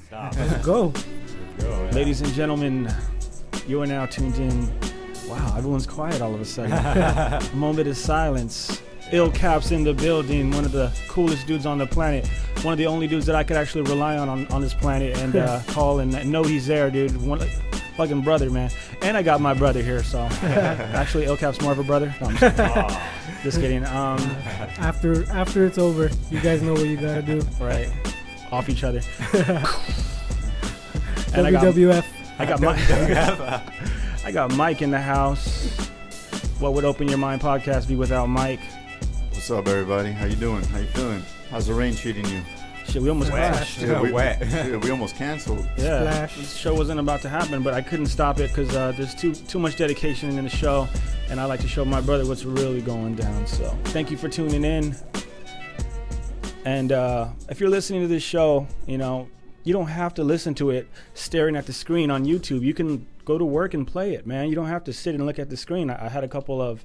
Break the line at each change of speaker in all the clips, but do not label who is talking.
Stop.
Let's go.
Yeah.
Ladies and gentlemen, you are now tuned in. Wow, everyone's quiet all of a sudden. Moment of silence. Illcap's in the building. One of the coolest dudes on the planet. One of the only dudes that I could actually rely on this planet and call and know he's there, dude. One fucking brother, man. And I got my brother here, so actually Illcap's more of a brother. No, I'm just kidding.
After it's over, you guys know what you gotta do.
Right. Off each other. And
WWF.
I got Mike in the house. What would Open Your Mind podcast be without Mike?
What's up, everybody? How you doing? How you feeling? How's the rain treating you?
Shit, we almost crashed.
We almost canceled.
Yeah,
Splash.
this show wasn't about to happen, but I couldn't stop it because there's too much dedication in the show, and I like to show my brother what's really going down. So thank you for tuning in. And if you're listening to this show, you know, you don't have to listen to it staring at the screen on YouTube. You can go to work and play it, man. You don't have to sit and look at the screen. I had a couple of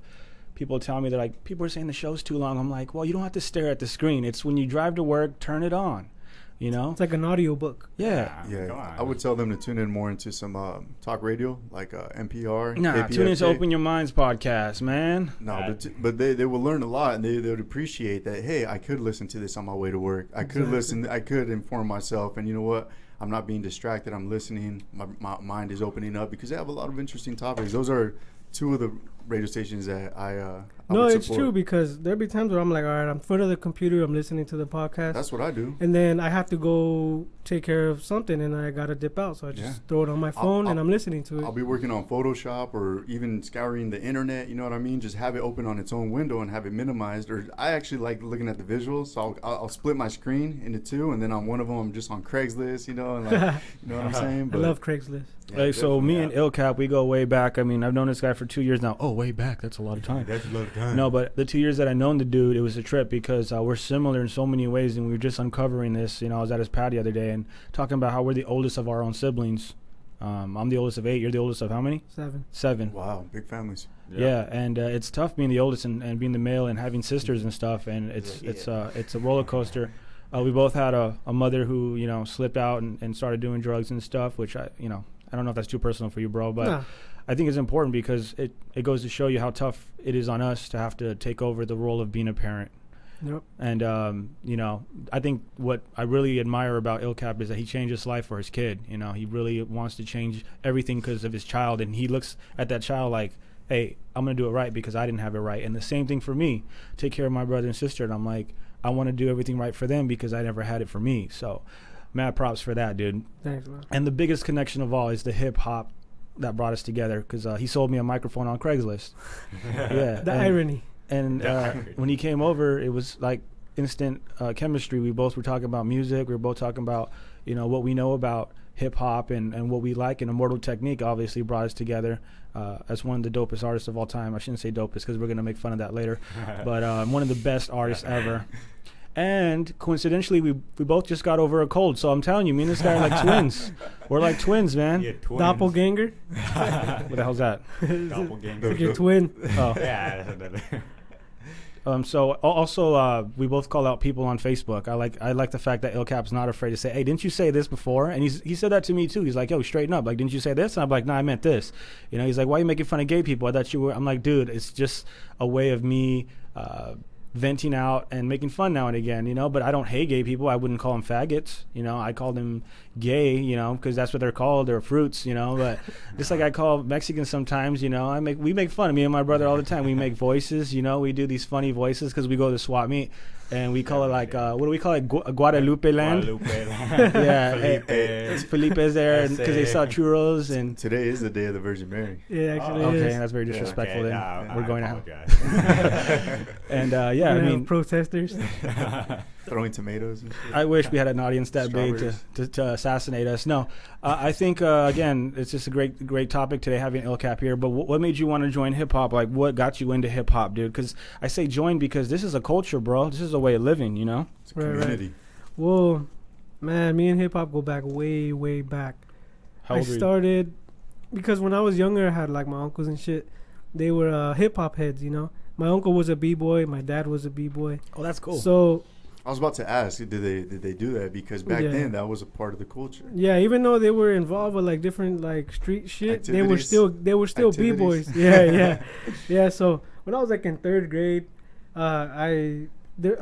people tell me that, like, people are saying the show's too long. I'm like, well, you don't have to stare at the screen. It's when you drive to work, turn it on, you know?
It's like an audio book.
Yeah.
Yeah, I would tell them to tune in more into some talk radio, like NPR.
Nah,
KPFK.
tune into Open Your Minds podcast, man.
No, but they will learn a lot, and they would appreciate that. Hey, I could listen to this on my way to work. I could listen. I could inform myself, and you know what? I'm not being distracted. I'm listening. My mind is opening up because they have a lot of interesting topics. Those are two of the radio stations that I
No,
would
it's
support.
true because there'll be times where I'm like, all right, I'm in front of the computer, I'm listening to the podcast.
That's what I do.
And then I have to go take care of something and I got to dip out. So I just throw it on my phone and I'm listening to it.
I'll be working on Photoshop or even scouring the internet, you know what I mean? Just have it open on its own window and have it minimized. Or I actually like looking at the visuals, so I'll split my screen into two, and then on one of them I'm just on Craigslist, you know, and like, you know what I'm saying?
I love Craigslist.
Yeah,
Like, so me and Illcap, we go way back. I mean, I've known this guy for 2 years now. Oh, way back. That's a lot of time.
That's a lot of time.
No, but the 2 years that I known the dude, it was a trip because we're similar in so many ways, and we were just uncovering this. You know, I was at his pad the other day and talking about how we're the oldest of our own siblings. I'm the oldest of 8. You're the oldest of how many? 7.
Wow, big families.
Yeah, and it's tough being the oldest and being the male and having sisters and stuff, and it's a roller coaster. We both had a mother who, you know, slipped out and started doing drugs and stuff, which I don't know if that's too personal for you, bro, but
Nah.
I think it's important because it goes to show you how tough it is on us to have to take over the role of being a parent.
Yep.
And, you know, I think what I really admire about Illcap is that he changed his life for his kid. You know, he really wants to change everything because of his child, and he looks at that child like, hey, I'm going to do it right because I didn't have it right. And the same thing for me, take care of my brother and sister, and I'm like, I want to do everything right for them because I never had it for me. So mad props for that, dude.
Thanks, man.
And the biggest connection of all is the hip hop that brought us together because he sold me a microphone on Craigslist. Yeah.
The irony.
And when he came over, it was like instant chemistry. We both were talking about music. We were both talking about, you know, what we know about hip hop and what we like. And Immortal Technique obviously brought us together as one of the dopest artists of all time. I shouldn't say dopest because we're going to make fun of that later. But one of the best artists ever. And coincidentally, we both just got over a cold. So I'm telling you, me and this guy are like twins. We're like twins, man.
Yeah, twins.
Doppelganger.
What the hell's that?
Doppelganger.
Your twin.
Oh.
Yeah.
So also we both call out people on Facebook. I like the fact that Illcap's not afraid to say, hey, didn't you say this before? And he said that to me too. He's like, yo, straighten up. Like, didn't you say this? And I'm like, no, I meant this. You know, he's like, why are you making fun of gay people? I thought you were. I'm like, dude, it's just a way of me venting out and making fun now and again, you know, but I don't hate gay people. I wouldn't call them faggots, you know. I call them gay, you know, because that's what they're called. They're fruits, you know. But just like I call Mexicans sometimes, you know, we make fun of me and my brother all the time. We make voices, you know. We do these funny voices because we go to swap meet and we call it like what do we call it? Guadalupe land. Yeah, Felipe is there because they saw churros and
Today is the day of the Virgin Mary.
Yeah, actually
okay,
is.
that's very disrespectful.
Okay,
then we're going out.
to.
And yeah, I mean,
protesters.
Throwing tomatoes and shit.
I wish we had an audience that big
Strawberries.
to assassinate us. No, I think again, it's just a great topic today having Illcap here. But what made you want to join hip hop? Like, what got you into hip hop, dude? Because I say join because this is a culture, bro. This is a way of living, you know.
It's a community.
Right. Well, man, me and hip hop go back way back.
How
I
old were you?
started because when I was younger, I had like my uncles and shit. They were hip hop heads, you know. My uncle was a b-boy. My dad was a b-boy.
Oh, that's cool.
So
I was about to ask, did they do that? Because back then that was a part of the culture.
Yeah, even though they were involved with like different like street shit, they were still b-boys. Yeah. So when I was like in 3rd grade, I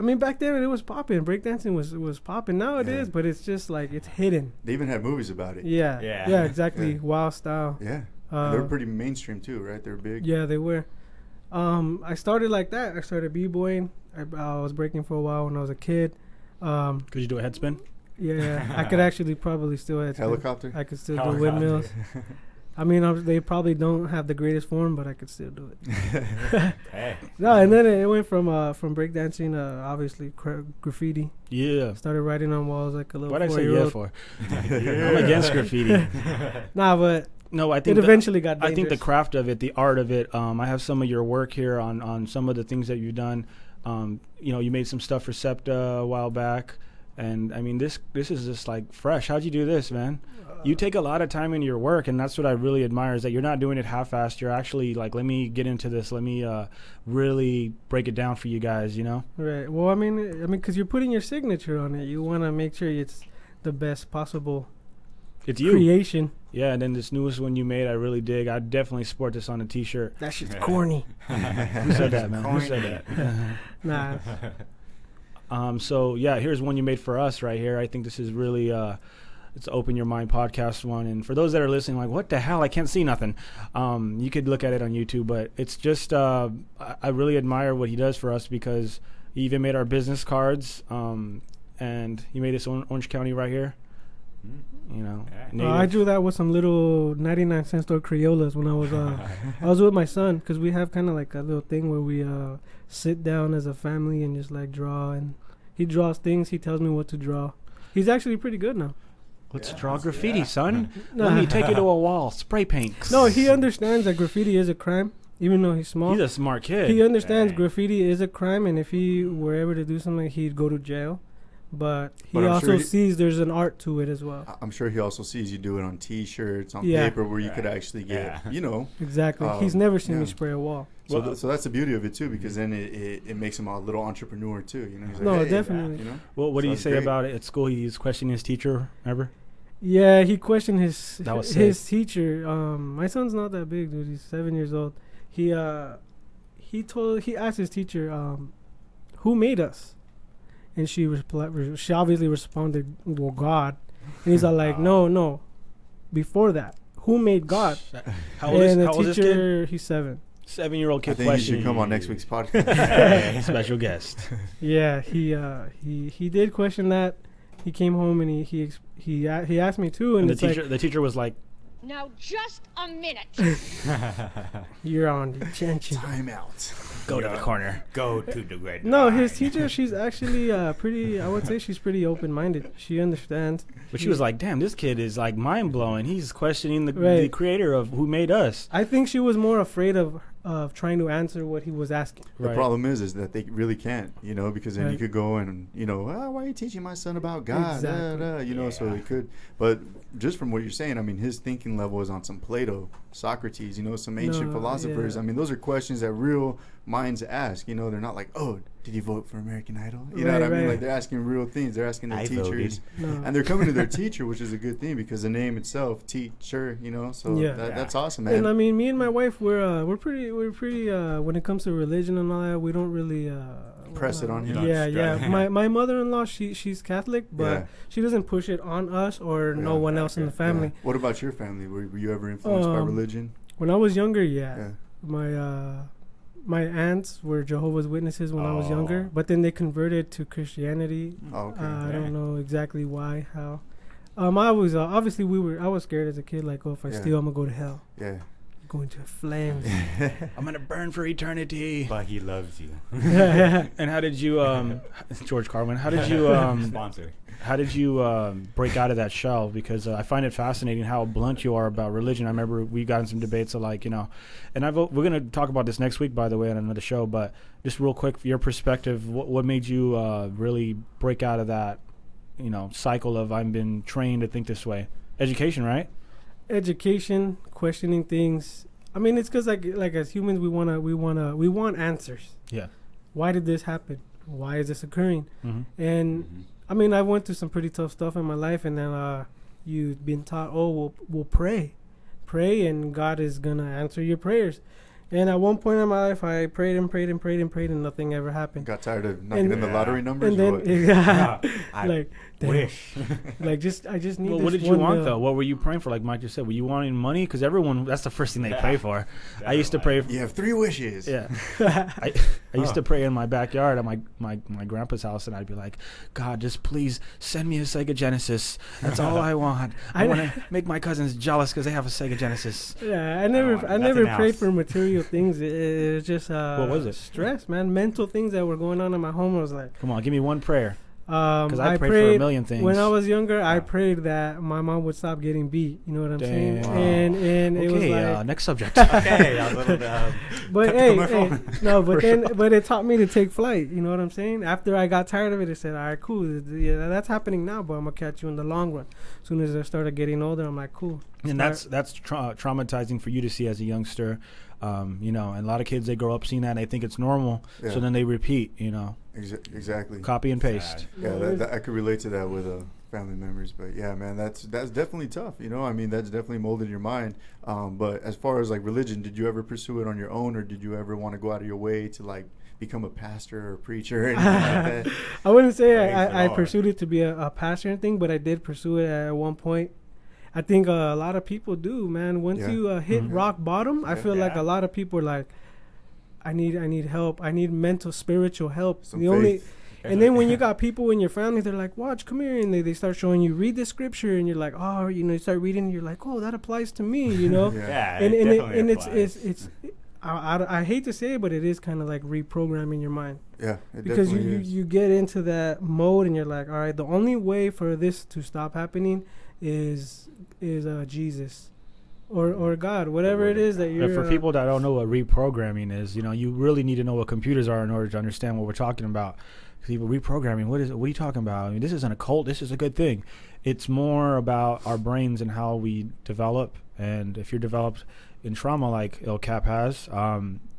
mean back then it was popping. Breakdancing was popping. Now it is, but it's just like it's hidden.
They even had movies about it.
Yeah, exactly.
Yeah.
Wild Style.
Yeah, they were pretty mainstream too, right? They were big.
Yeah, they were. I started like that. I started b-boying. I was breaking for a while when I was a kid.
Could you do a head spin?
Yeah, I could actually probably still head spin.
Helicopter?
I could still do windmills. I mean, they probably don't have the greatest form, but I could still do it.
Hey.
No, and then it went from breakdancing, obviously graffiti.
Yeah.
Started writing on walls like a little.
What'd I say yeah for?
Yeah.
I'm against graffiti.
Nah, but
No, I think
it eventually got dangerous.
I think the craft of it, the art of it. I have some of your work here on some of the things that you've done. You made some stuff for SEPTA a while back, and I mean this is just like fresh. How'd you do this, man? You take a lot of time in your work, and that's what I really admire is that you're not doing it half-assed. You're actually like, let me get into this. Let me really break it down for you guys. You know?
Right. Well, I mean, because you're putting your signature on it. You want to make sure it's the best possible.
It's you.
Creation.
Yeah, and then this newest one you made, I really dig. I definitely sport this on a T-shirt.
That shit's corny.
Who said that, man? Who said that?
Nah.
So yeah, here's one you made for us right here. I think this is really it's Open Your Mind podcast one. And for those that are listening, like, what the hell? I can't see nothing. You could look at it on YouTube, but it's just I really admire what he does for us because he even made our business cards. And he made this Orange County right here. You know,
I drew that with some little 99-cent store Crayolas when I was with my son because we have kind of like a little thing where we sit down as a family and just like draw, and he draws things. He tells me what to draw. He's actually pretty good now.
Let's draw graffiti, son. Let me take it to a wall. Spray paint.
No, he understands that graffiti is a crime, even though he's small.
He's a smart kid.
He understands graffiti is a crime, and if he were ever to do something, he'd go to jail. But he also sees there's an art to it as well.
I'm sure he also sees you do it on T-shirts, on paper, where you could actually get,
Exactly. He's never seen me spray a wall.
So, so that's the beauty of it too, because then it makes him a little entrepreneur too. You know. He's like,
no,
hey,
definitely.
Well, what do you say about it at school? He's questioning his teacher. Remember?
Yeah, he questioned his teacher. My son's not that big, dude. He's 7 years old. He asked his teacher, "Who made us?" And she obviously responded, "Well, God." And he's all like, "No. Before that, who made God?"
How old is this kid?
He's 7.
7-year-old kid.
I think he should come on next week's podcast.
Special guest.
Yeah, he did question that. He came home and he asked me too, and
the teacher was like,
"Now just a minute."
You're on detention.
Time out.
Go to the corner.
Go to the red.
No, his teacher, she's actually pretty. I would say she's pretty open-minded. She understands.
But she was like, "Damn, this kid is like mind-blowing. He's questioning the creator of who made us."
I think she was more afraid of trying to answer what he was asking.
The problem is that they really can't, because then you could go and, why are you teaching my son about God?
Exactly.
So it could. But just from what you're saying, I mean, his thinking level is on some Plato, Socrates, some ancient philosophers.
Yeah.
I mean, those are questions that real minds ask. They're not like, oh, did you vote for American Idol? You know what I mean? Like, they're asking real things. They're asking their teachers. And they're coming to their teacher, which is a good thing because the name itself, teacher, so that's awesome, man.
And I mean, me and my wife, we're pretty when it comes to religion and all that, we don't really
press it on him.
Yeah. My mother-in-law, she's Catholic, but she doesn't push it on us or no one else in the family.
What about your family? Were you ever influenced by religion?
When I was younger, my aunts were Jehovah's Witnesses when I was younger, but then they converted to Christianity. I don't know exactly why, how. I was obviously I was scared as a kid, like, if I steal, I'm gonna go to hell.
Yeah.
Going to flames.
I'm gonna burn for eternity.
But he loves you.
And how did you, George Carlin? How did you
sponsor?
How did you break out of that shell? Because I find it fascinating how blunt you are about religion. I remember we got in some debates of and we're going to talk about this next week, by the way, on another show. But just real quick, your perspective, what made you really break out of that, cycle of I've been trained to think this way? Education, right? Education,
questioning things. I mean, it's because like as humans, we want answers.
Yeah.
Why did this happen? why is this occurring?
Mm-hmm.
And I mean, I went through some pretty tough stuff in my life, and then you've been taught, we'll pray, and God is gonna answer your prayers. And at one point in my life, I prayed and prayed and prayed and prayed, and nothing ever happened.
Got tired of knocking in the lottery numbers.
And then,
I wish.
I just need.
Well, what did you want though? What were you praying for? Like Mike just said, were you wanting money? Because everyone, that's the first thing they pray for.
Definitely.
I used to pray.
You have 3 wishes.
Yeah, I used to pray in my backyard at my grandpa's house, and I'd be like, God, just please send me a Sega Genesis. That's all I want. I want to make my cousins jealous because they have a Sega Genesis.
Yeah, I never prayed for material things. It was just
what was it?
Stress, man. Mental things that were going on in my home. I was like,
come on, give me one prayer. Because I prayed for a million things.
When I was younger, I prayed that my mom would stop getting beat. You know what I'm saying?
Wow.
And it was like
next subject.
Okay, I was a little,
but but it taught me to take flight. You know what I'm saying? After I got tired of it, I said, all right, cool. Yeah, that's happening now, but I'm gonna catch you in the long run. As soon as I started getting older, I'm like, cool.
And that's traumatizing for you to see as a youngster. You know, and a lot of kids, they grow up seeing that and they think it's normal, so then they repeat, you know.
Exactly.
Copy and paste.
Yeah, that I could relate to that with family members. But yeah, man, that's definitely tough. You know, I mean, that's definitely molded your mind. But as far as like religion, did you ever pursue it on your own, or did you ever want to go out of your way to like become a pastor or a preacher or anything like that?
I wouldn't say I pursued it to be a pastor and thing, but I did pursue it at one point. I think a lot of people do, man. Once you hit rock bottom, I feel like a lot of people are like, I need help. I need mental, spiritual help. And then when you got people in your family, they're like, watch, come here. And they start showing you, read the scripture. And you're like, oh, you know, you start reading. And you're like, oh, that applies to me, you know. I hate to say it, but it is kind of like reprogramming your mind.
Yeah,
because you get into that mode and you're like, all right, the only way for this to stop happening is Jesus or God, whatever it is that you're.
For people that don't know what reprogramming is, you know, you really need to know what computers are in order to understand what we're talking about. People, reprogramming, what are you talking about? I mean, this isn't a cult. This is a good thing. It's more about our brains and how we develop. And if you're developed in trauma like Illcap has,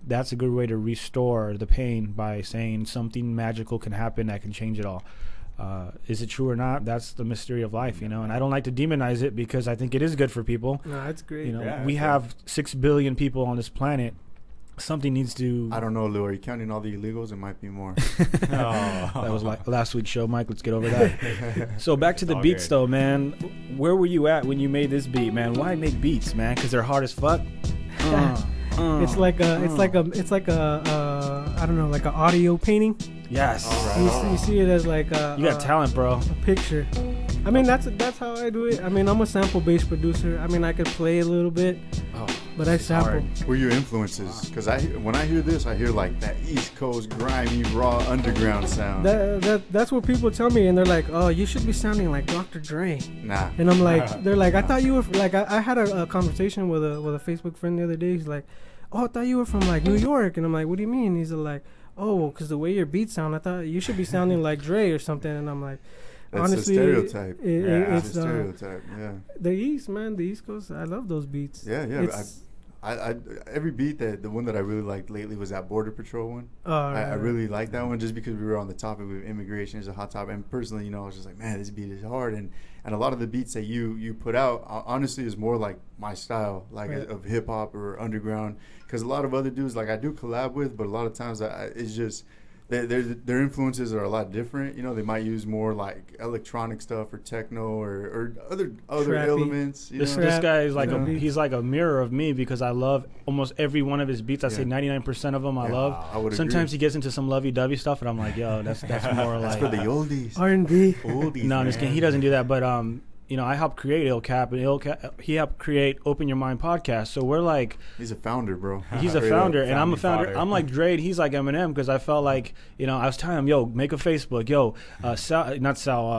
that's a good way to restore the pain by saying something magical can happen that can change it all. Is it true or not? That's the mystery of life, you know. And I don't like to demonize it because I think it is good for people.
No, that's great.
You know, we have 6 billion people on this planet. Something needs to.
I don't know, Lou. Are you counting all the illegals? It might be more.
That was like last week's show, Mike. Let's get over that. So back to the beats, though, man. Where were you at when you made this beat, man? Why make beats, man? Because they're hard as fuck.
It's like a I don't know, like an audio painting.
Yes.
You see it as like
you got talent, bro.
A picture. I mean, that's how I do it. I mean, I'm a sample-based producer. I mean, I could play a little bit, but I sample.
What are your influences? Because when I hear this, I hear like that East Coast grimy, raw underground sound.
That's what people tell me, and they're like, "Oh, you should be sounding like Dr. Dre."
Nah.
And I'm like, they're like, "I thought you were like." I had a conversation with a Facebook friend the other day. He's like, "Oh, I thought you were from like New York," and I'm like, "What do you mean?" He's like, "Oh, because the way your beats sound, I thought you should be sounding like Dre or something." And I'm like.
That's
honestly,
a stereotype.
It's
a stereotype. Yeah.
The East, man, the East Coast. I love those beats.
Yeah. I every beat the one that I really liked lately was that Border Patrol one. I really liked that one just because we were on the topic of immigration is a hot topic, and personally, you know, I was just like, man, this beat is hard, and a lot of the beats that you put out honestly is more like my style, like of hip hop or underground, because a lot of other dudes like I do collab with, but a lot of times it's just. Their influences are a lot different. You know, they might use more like electronic stuff or techno or other
Trappy.
Elements.
This guy is like he's like a mirror of me because I love almost every one of his beats. I say 99% of them I love.
I would
Sometimes
agree.
he gets into some lovey-dovey stuff, and I'm like, yo, that's more like
for the oldies.
R&B.
Oldies.
No, I'm just kidding. He doesn't do that, but you know, I helped create Illcap, and he helped create Open Your Mind podcast. So we're like,
he's a founder, bro.
He's a founder, and I'm a founder. I'm like Dre, and he's like Eminem because I felt like, you know, I was telling him, yo, make a Facebook,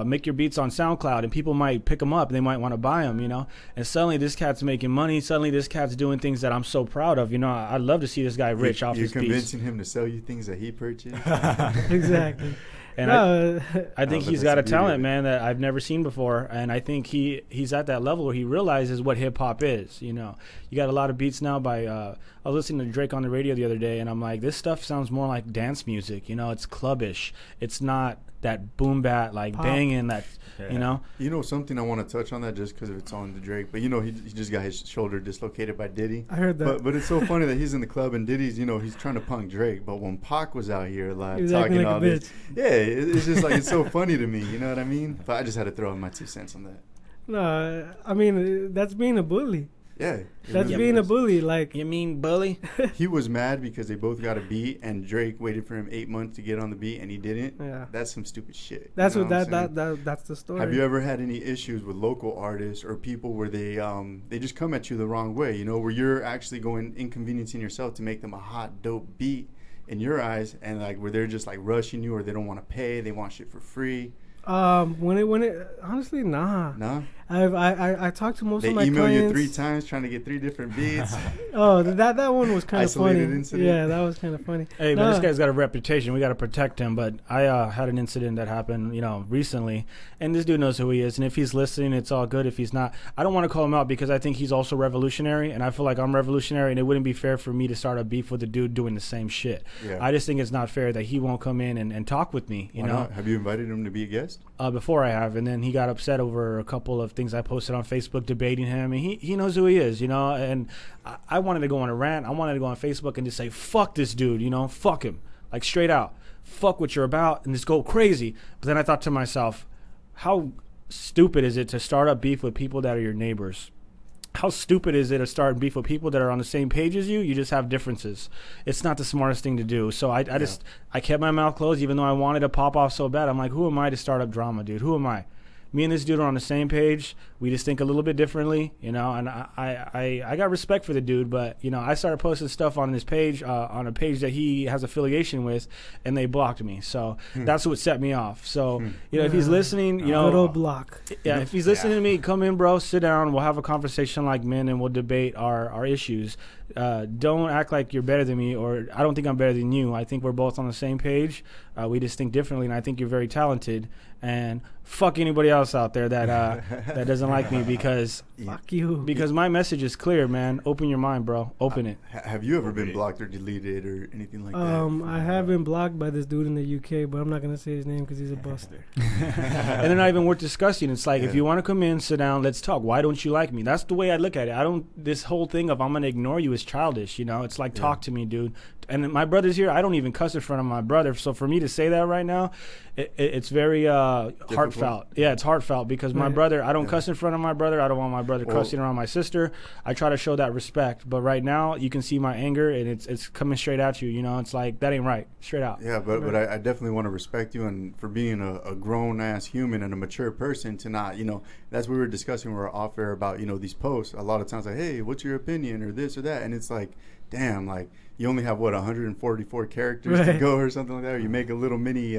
make your beats on SoundCloud, and people might pick them up, and they might want to buy them, you know. And suddenly this cat's making money. Suddenly this cat's doing things that I'm so proud of. You know, I'd love to see this guy rich off his beats.
You're convincing him to sell you things that he purchased.
Exactly.
And I think he's got a talent, man, that I've never seen before. And I think he's at that level where he realizes what hip hop is. You know, you got a lot of beats now by. I was listening to Drake on the radio the other day, and I'm like, this stuff sounds more like dance music. You know, it's clubbish. It's not that boom bat like pop. Banging that. You know.
You know something I want to touch on that just because it's on the Drake, but you know he just got his shoulder dislocated by Diddy.
I heard that.
But it's so funny that he's in the club and Diddy's, you know, he's trying to punk Drake. But when Pac was out here like talking like all this, yeah, it's just like it's so funny to me. You know what I mean? But I just had to throw in my 2 cents on that.
No, I mean that's being a bully.
Yeah,
that's being a bully. Like,
you mean bully?
He was mad because they both got a beat, and Drake waited for him 8 months to get on the beat, and he didn't.
Yeah,
that's some stupid shit.
That's what that's the story.
Have you ever had any issues with local artists or people where they just come at you the wrong way? You know, where you're actually going inconveniencing yourself to make them a hot dope beat in your eyes, and like where they're just like rushing you or they don't want to pay, they want shit for free.
When it honestly, nah. I talked to most of my clients. They email
you 3 times trying to get 3 different beats.
Oh, that one was kind of funny.
Incident.
Yeah, that was kind of funny.
Hey, man, this guy's got a reputation. We got to protect him. But I had an incident that happened, you know, recently, and this dude knows who he is. And if he's listening, it's all good. If he's not, I don't want to call him out because I think he's also revolutionary, and I feel like I'm revolutionary, and it wouldn't be fair for me to start a beef with a dude doing the same shit. Yeah. I just think it's not fair that he won't come in and talk with me. You know,
not? Have you invited him to be a guest?
Before I have, and then he got upset over a couple of things I posted on Facebook debating him, and he knows who he is, you know. And I wanted to go on a rant. I wanted to go on Facebook and just say, fuck this dude, you know, fuck him, like straight out, fuck what you're about, and just go crazy. But then I thought to myself, how stupid is it to start up beef with people that are your neighbors? How stupid is it to start beef with people that are on the same page as you? You just have differences. It's not the smartest thing to do. So I kept my mouth closed, even though I wanted to pop off so bad. I'm like, who am I to start up drama, dude? Who am I? Me and this dude are on the same page. We just think a little bit differently, you know, and I got respect for the dude, but, you know, I started posting stuff on his page, on a page that he has affiliation with, and they blocked me. So that's what set me off. So, you know, if he's listening, you know.
Little block.
Yeah, if he's listening to me, come in, bro, sit down. We'll have a conversation like men, and we'll debate our issues. Don't act like you're better than me, or I don't think I'm better than you. I think we're both on the same page. We just think differently, and I think you're very talented. And fuck anybody else out there that that doesn't like me because
fuck you.
Because my message is clear, man. Open your mind, bro. Open it.
Have you ever been blocked or deleted or anything like that?
I have been blocked by this dude in the UK, but I'm not gonna say his name because he's a buster.
And they're not even worth discussing. It's like, if you want to come in, sit down, let's talk. Why don't you like me? That's the way I look at it. This whole thing of I'm gonna ignore you is childish. You know, it's like, talk to me, dude. And my brother's here. I don't even cuss in front of my brother. So for me to say that right now, it's very heartfelt. Yeah, it's heartfelt because my brother, I don't cuss in front of my brother. I don't want my brother cussing around my sister. I try to show that respect. But right now, you can see my anger, and it's coming straight at you. You know, it's like, that ain't right. Straight out.
Yeah, but I definitely want to respect you, and for being a grown-ass human and a mature person to not, you know, that's what we were discussing when we were off air about, you know, these posts. A lot of times like, hey, what's your opinion or this or that? And it's like, damn, like, you only have, 144 characters to go or something like that, or you make a little mini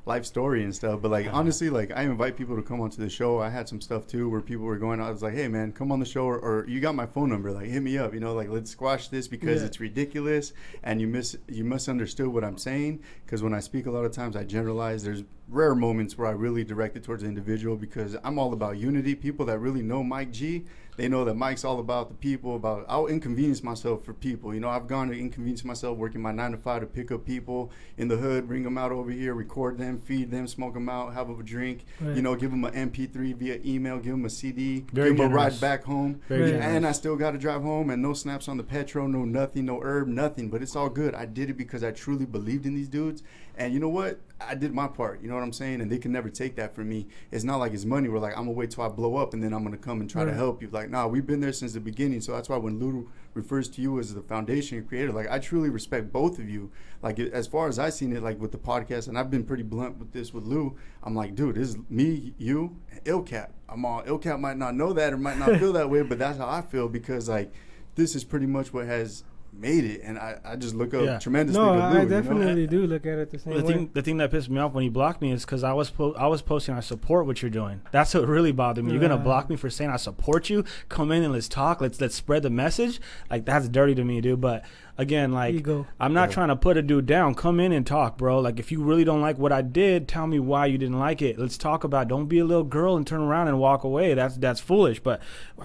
life story and stuff. But, like, honestly, like, I invite people to come onto the show. I had some stuff, too, where people were going, I was like, hey, man, come on the show, or you got my phone number, like, hit me up, you know, like, let's squash this because it's ridiculous, and you misunderstood what I'm saying, because when I speak a lot of times, I generalize. There's rare moments where I really direct it towards the individual because I'm all about unity. People that really know Mike G, they know that Mike's all about the people, I'll inconvenience myself for people. You know, I've gone to inconvenience myself working my 9 to 5 to pick up people in the hood, bring them out over here, record them, feed them, smoke them out, have a drink, you know, give them an MP3 via email, give them a CD, give them a ride back home. And I still got to drive home and no snaps on the petrol, no nothing, no herb, nothing. But it's all good. I did it because I truly believed in these dudes. And you know what? I did my part. You know what I'm saying? And they can never take that from me. It's not like it's money. We're like, I'm going to wait till I blow up and then I'm going to come and try to help you. Like, nah, we've been there since the beginning. So that's why when Lou refers to you as the foundation creator, like, I truly respect both of you. Like, as far as I've seen it, like with the podcast, and I've been pretty blunt with this with Lou, I'm like, dude, this is me, you, and Illcap. Illcap might not know that or might not feel that way, but that's how I feel because, like, this is pretty much what has made it, and I just look up tremendously to Lou.
I definitely do look at it the same way.
The thing that pissed me off when he blocked me is because I was posting I support what you're doing. That's what really bothered me. You're gonna block me for saying I support you? Come in and let's talk. Let's spread the message. Like, that's dirty to me, dude. But again, like,
Ego.
I'm not trying to put a dude down. Come in and talk, bro. Like, if you really don't like what I did, tell me why you didn't like it. Let's talk about it. Don't be a little girl and turn around and walk away. That's foolish. But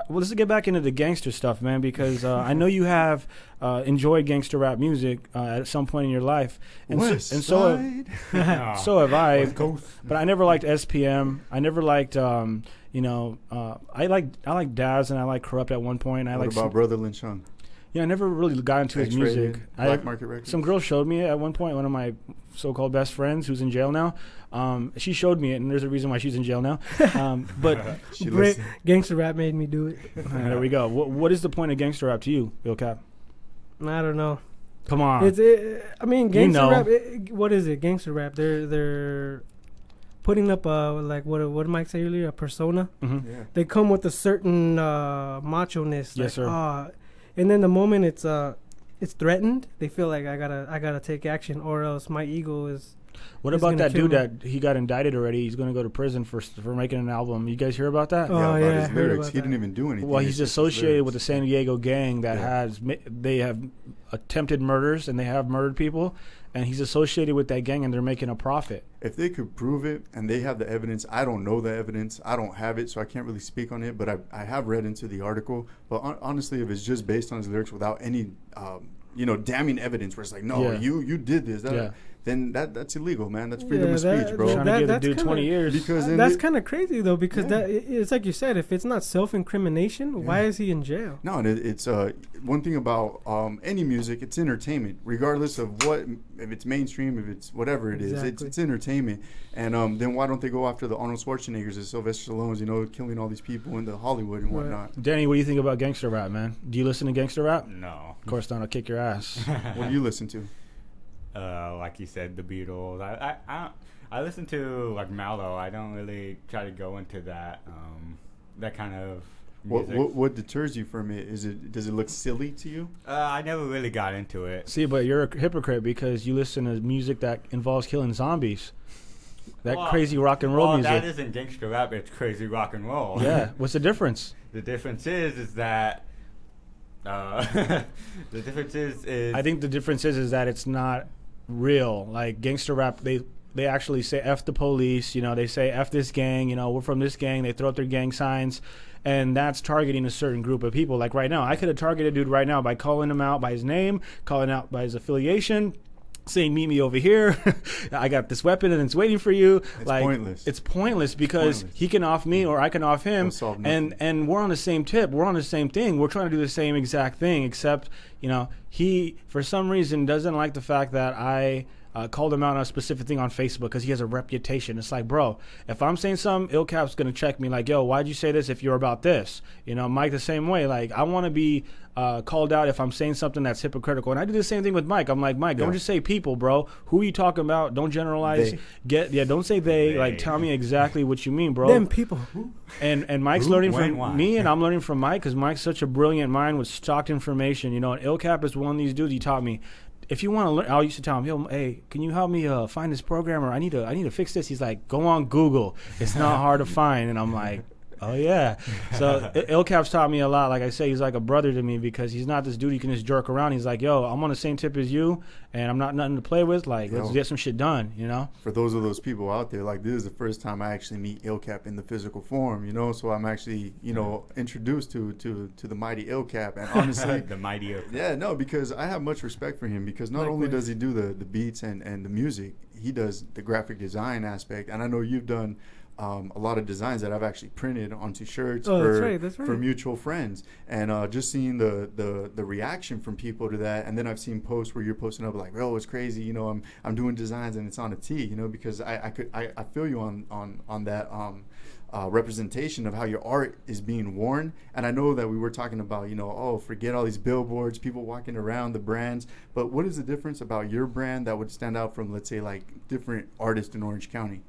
let's get back into the gangster stuff, man, because I know you have enjoyed gangster rap music at some point in your life. And so have I. But I never liked SPM. I never liked, I like Daz and I like Corrupt at one point.
What about Brother Lin Chung?
Yeah, I never really got into his music.
Black Market Records.
Some girl showed me it at one point, one of my so-called best friends who's in jail now. She showed me it, and there's a reason why she's in jail now. But
gangster rap made me do it.
There we go. What is the point of gangster rap to you, Illcap?
I don't know.
Come on.
Gangster rap. What is it? Gangster rap. They're putting up like what did Mike say earlier? A persona.
Mm-hmm.
Yeah.
They come with a certain macho-ness.
Yes, sir.
And then the moment it's threatened, they feel like I gotta take action, or else my ego is.
What about that dude that he got indicted already? He's going to go to prison for making an album. You guys hear about that?
Oh,
yeah, his lyrics. He didn't even do anything.
Well, he's associated with the San Diego gang that they have attempted murders and they have murdered people, and he's associated with that gang and they're making a profit.
If they could prove it and they have the evidence, I don't know the evidence. I don't have it, so I can't really speak on it, but I have read into the article. But honestly, if it's just based on his lyrics without any, damning evidence where it's like, no, you did this, then that's illegal, man. That's freedom of speech, bro.
Trying to give the dude 20 years.
Because
that's kind of crazy, though, because it's like you said, if it's not self-incrimination, why is he in jail?
No, and it's one thing about any music, it's entertainment, regardless of if it's mainstream, if it's whatever it is, it's entertainment. And then why don't they go after the Arnold Schwarzeneggers and Sylvester Stallones, killing all these people into Hollywood and whatnot?
Danny, what do you think about gangster rap, man? Do you listen to gangster rap?
No.
Of course not. I'll kick your ass.
What do you listen to?
Like you said, the Beatles. I listen to like Mallow. I don't really try to go into that kind of music.
What deters you from it? Does it look silly to you?
I never really got into it.
See, but you're a hypocrite because you listen to music that involves killing zombies. Crazy rock and roll music.
That isn't gangster rap. It's crazy rock and roll.
Yeah. What's the difference?
The difference is that. I
think the difference is that it's not real. Like gangster rap, they actually say F the police, they say F this gang, we're from this gang, they throw up their gang signs, and that's targeting a certain group of people. Like right now, I could have targeted a dude right now by calling him out by his name, calling out by his affiliation, saying meet me over here, I got this weapon and it's waiting for you.
Pointless.
It's pointless because he can off me or I can off him, and we're on the same tip, we're on the same thing, we're trying to do the same exact thing, except he for some reason doesn't like the fact that I called him out on a specific thing on Facebook because he has a reputation. It's like, bro, if I'm saying something, Illcap's going to check me like, yo, why'd you say this if you're about this? Mike the same way. Like, I want to be called out if I'm saying something that's hypocritical. And I do the same thing with Mike. I'm like, Mike, don't just say people, bro. Who are you talking about? Don't generalize. Don't say they. Like, tell me exactly what you mean, bro.
Them people.
And Mike's learning from me, and I'm learning from Mike because Mike's such a brilliant mind with stocked information. And Illcap is one of these dudes. He taught me, if you want to learn, I used to tell him, hey, can you help me find this program, or I need to fix this. He's like, go on Google. It's not hard to find. And I'm like, oh yeah. So Illcap's taught me a lot. Like I say, he's like a brother to me because he's not this dude you can just jerk around. He's like, yo, I'm on the same tip as you, and I'm not nothing to play with. Like, let's get some shit done.
For those people out there, like, this is the first time I actually meet Illcap in the physical form. So I'm actually introduced to the mighty Illcap, and honestly,
the mighty Illcap.
Yeah, no, because I have much respect for him because not only does he do the beats and the music, he does the graphic design aspect, and I know you've done a lot of designs that I've actually printed onto shirts for mutual friends, and just seeing the reaction from people to that, and then I've seen posts where you're posting up like, oh, it's crazy, I'm doing designs and it's on a tee, because I feel you on that representation of how your art is being worn. And I know that we were talking about, forget all these billboards, people walking around the brands, but what is the difference about your brand that would stand out from, let's say, like different artists in Orange County?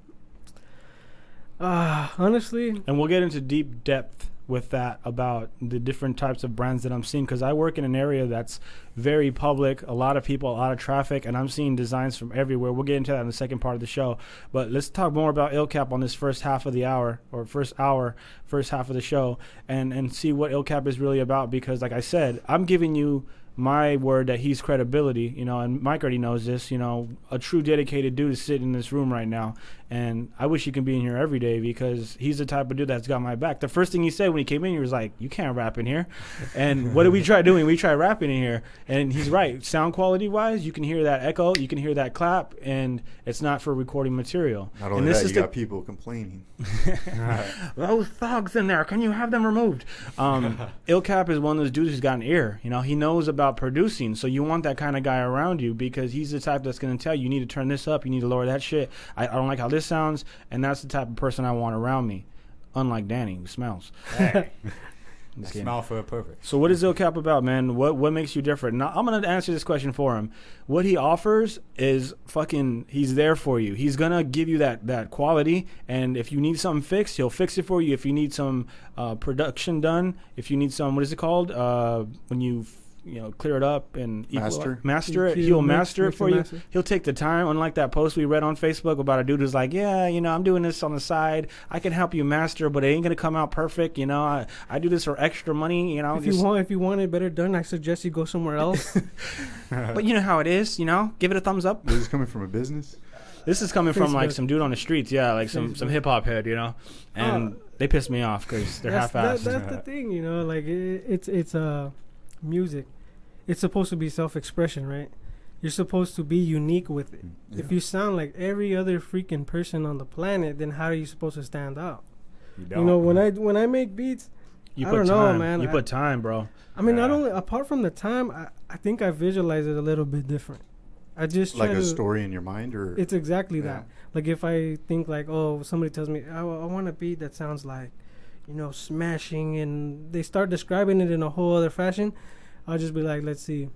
Honestly,
and we'll get into deep depth with that about the different types of brands that I'm seeing, because I work in an area that's very public, a lot of people, a lot of traffic, and I'm seeing designs from everywhere. We'll get into that in the second part of the show, but let's talk more about Illcap on this first half of the hour, or first half of the show, and see what Illcap is really about, because like I said, I'm giving you my word that he's credibility, you know, and Mike already knows this, you know, a true dedicated dude is sitting in this room right now. And I wish he could be in here every day because he's the type of dude that's got my back. The first thing he said when he came in, he was like, you can't rap in here. And what did we try doing? We tried rapping in here. And he's right. Sound quality wise, you can hear that echo, you can hear that clap, and it's not for recording material.
Not only that, you got people complaining.
Those thugs in there, can you have them removed? Illcap is one of those dudes who's got an ear. You know, he knows about producing. So you want that kind of guy around you because he's the type that's going to tell you, you need to turn this up, you need to lower that shit. I don't like how this sounds, and that's the type of person I want around me. Unlike Danny, who smells.
Hey. Smell for a purpose.
So what is Illcap about, man? What makes you different? Now, I'm going to answer this question for him. What he offers is fucking, he's there for you. He's going to give you that quality, and if you need something fixed, he'll fix it for you. If you need some production done, if you need some, what is it called? When you clear it up and master it. He'll master it for you. He'll take the time. Unlike that post we read on Facebook about a dude who's like, yeah, you know, I'm doing this on the side. I can help you master, but it ain't gonna come out perfect. You know, I do this for extra money. You know,
if you want it better done, I suggest you go somewhere else.
But you know how it is. You know, give it a thumbs up.
This is coming from a business.
This is coming from like some dude on the streets. Yeah, like some hip hop head. You know, and they piss me off because they're half-assed.
That's the thing. You know, like it's music. It's supposed to be self-expression, right? You're supposed to be unique with it. Yeah. If you sound like every other freaking person on the planet, then how are you supposed to stand out? You know, when I make beats, I don't know, man.
You put time, bro.
I mean, not only apart from the time, I think I visualize it a little bit different. I just
like a story in your mind, or
it's exactly that. Like if I think like, oh, somebody tells me I want a beat that sounds like, you know, smashing, and they start describing it in a whole other fashion. I'll just be like, let's see,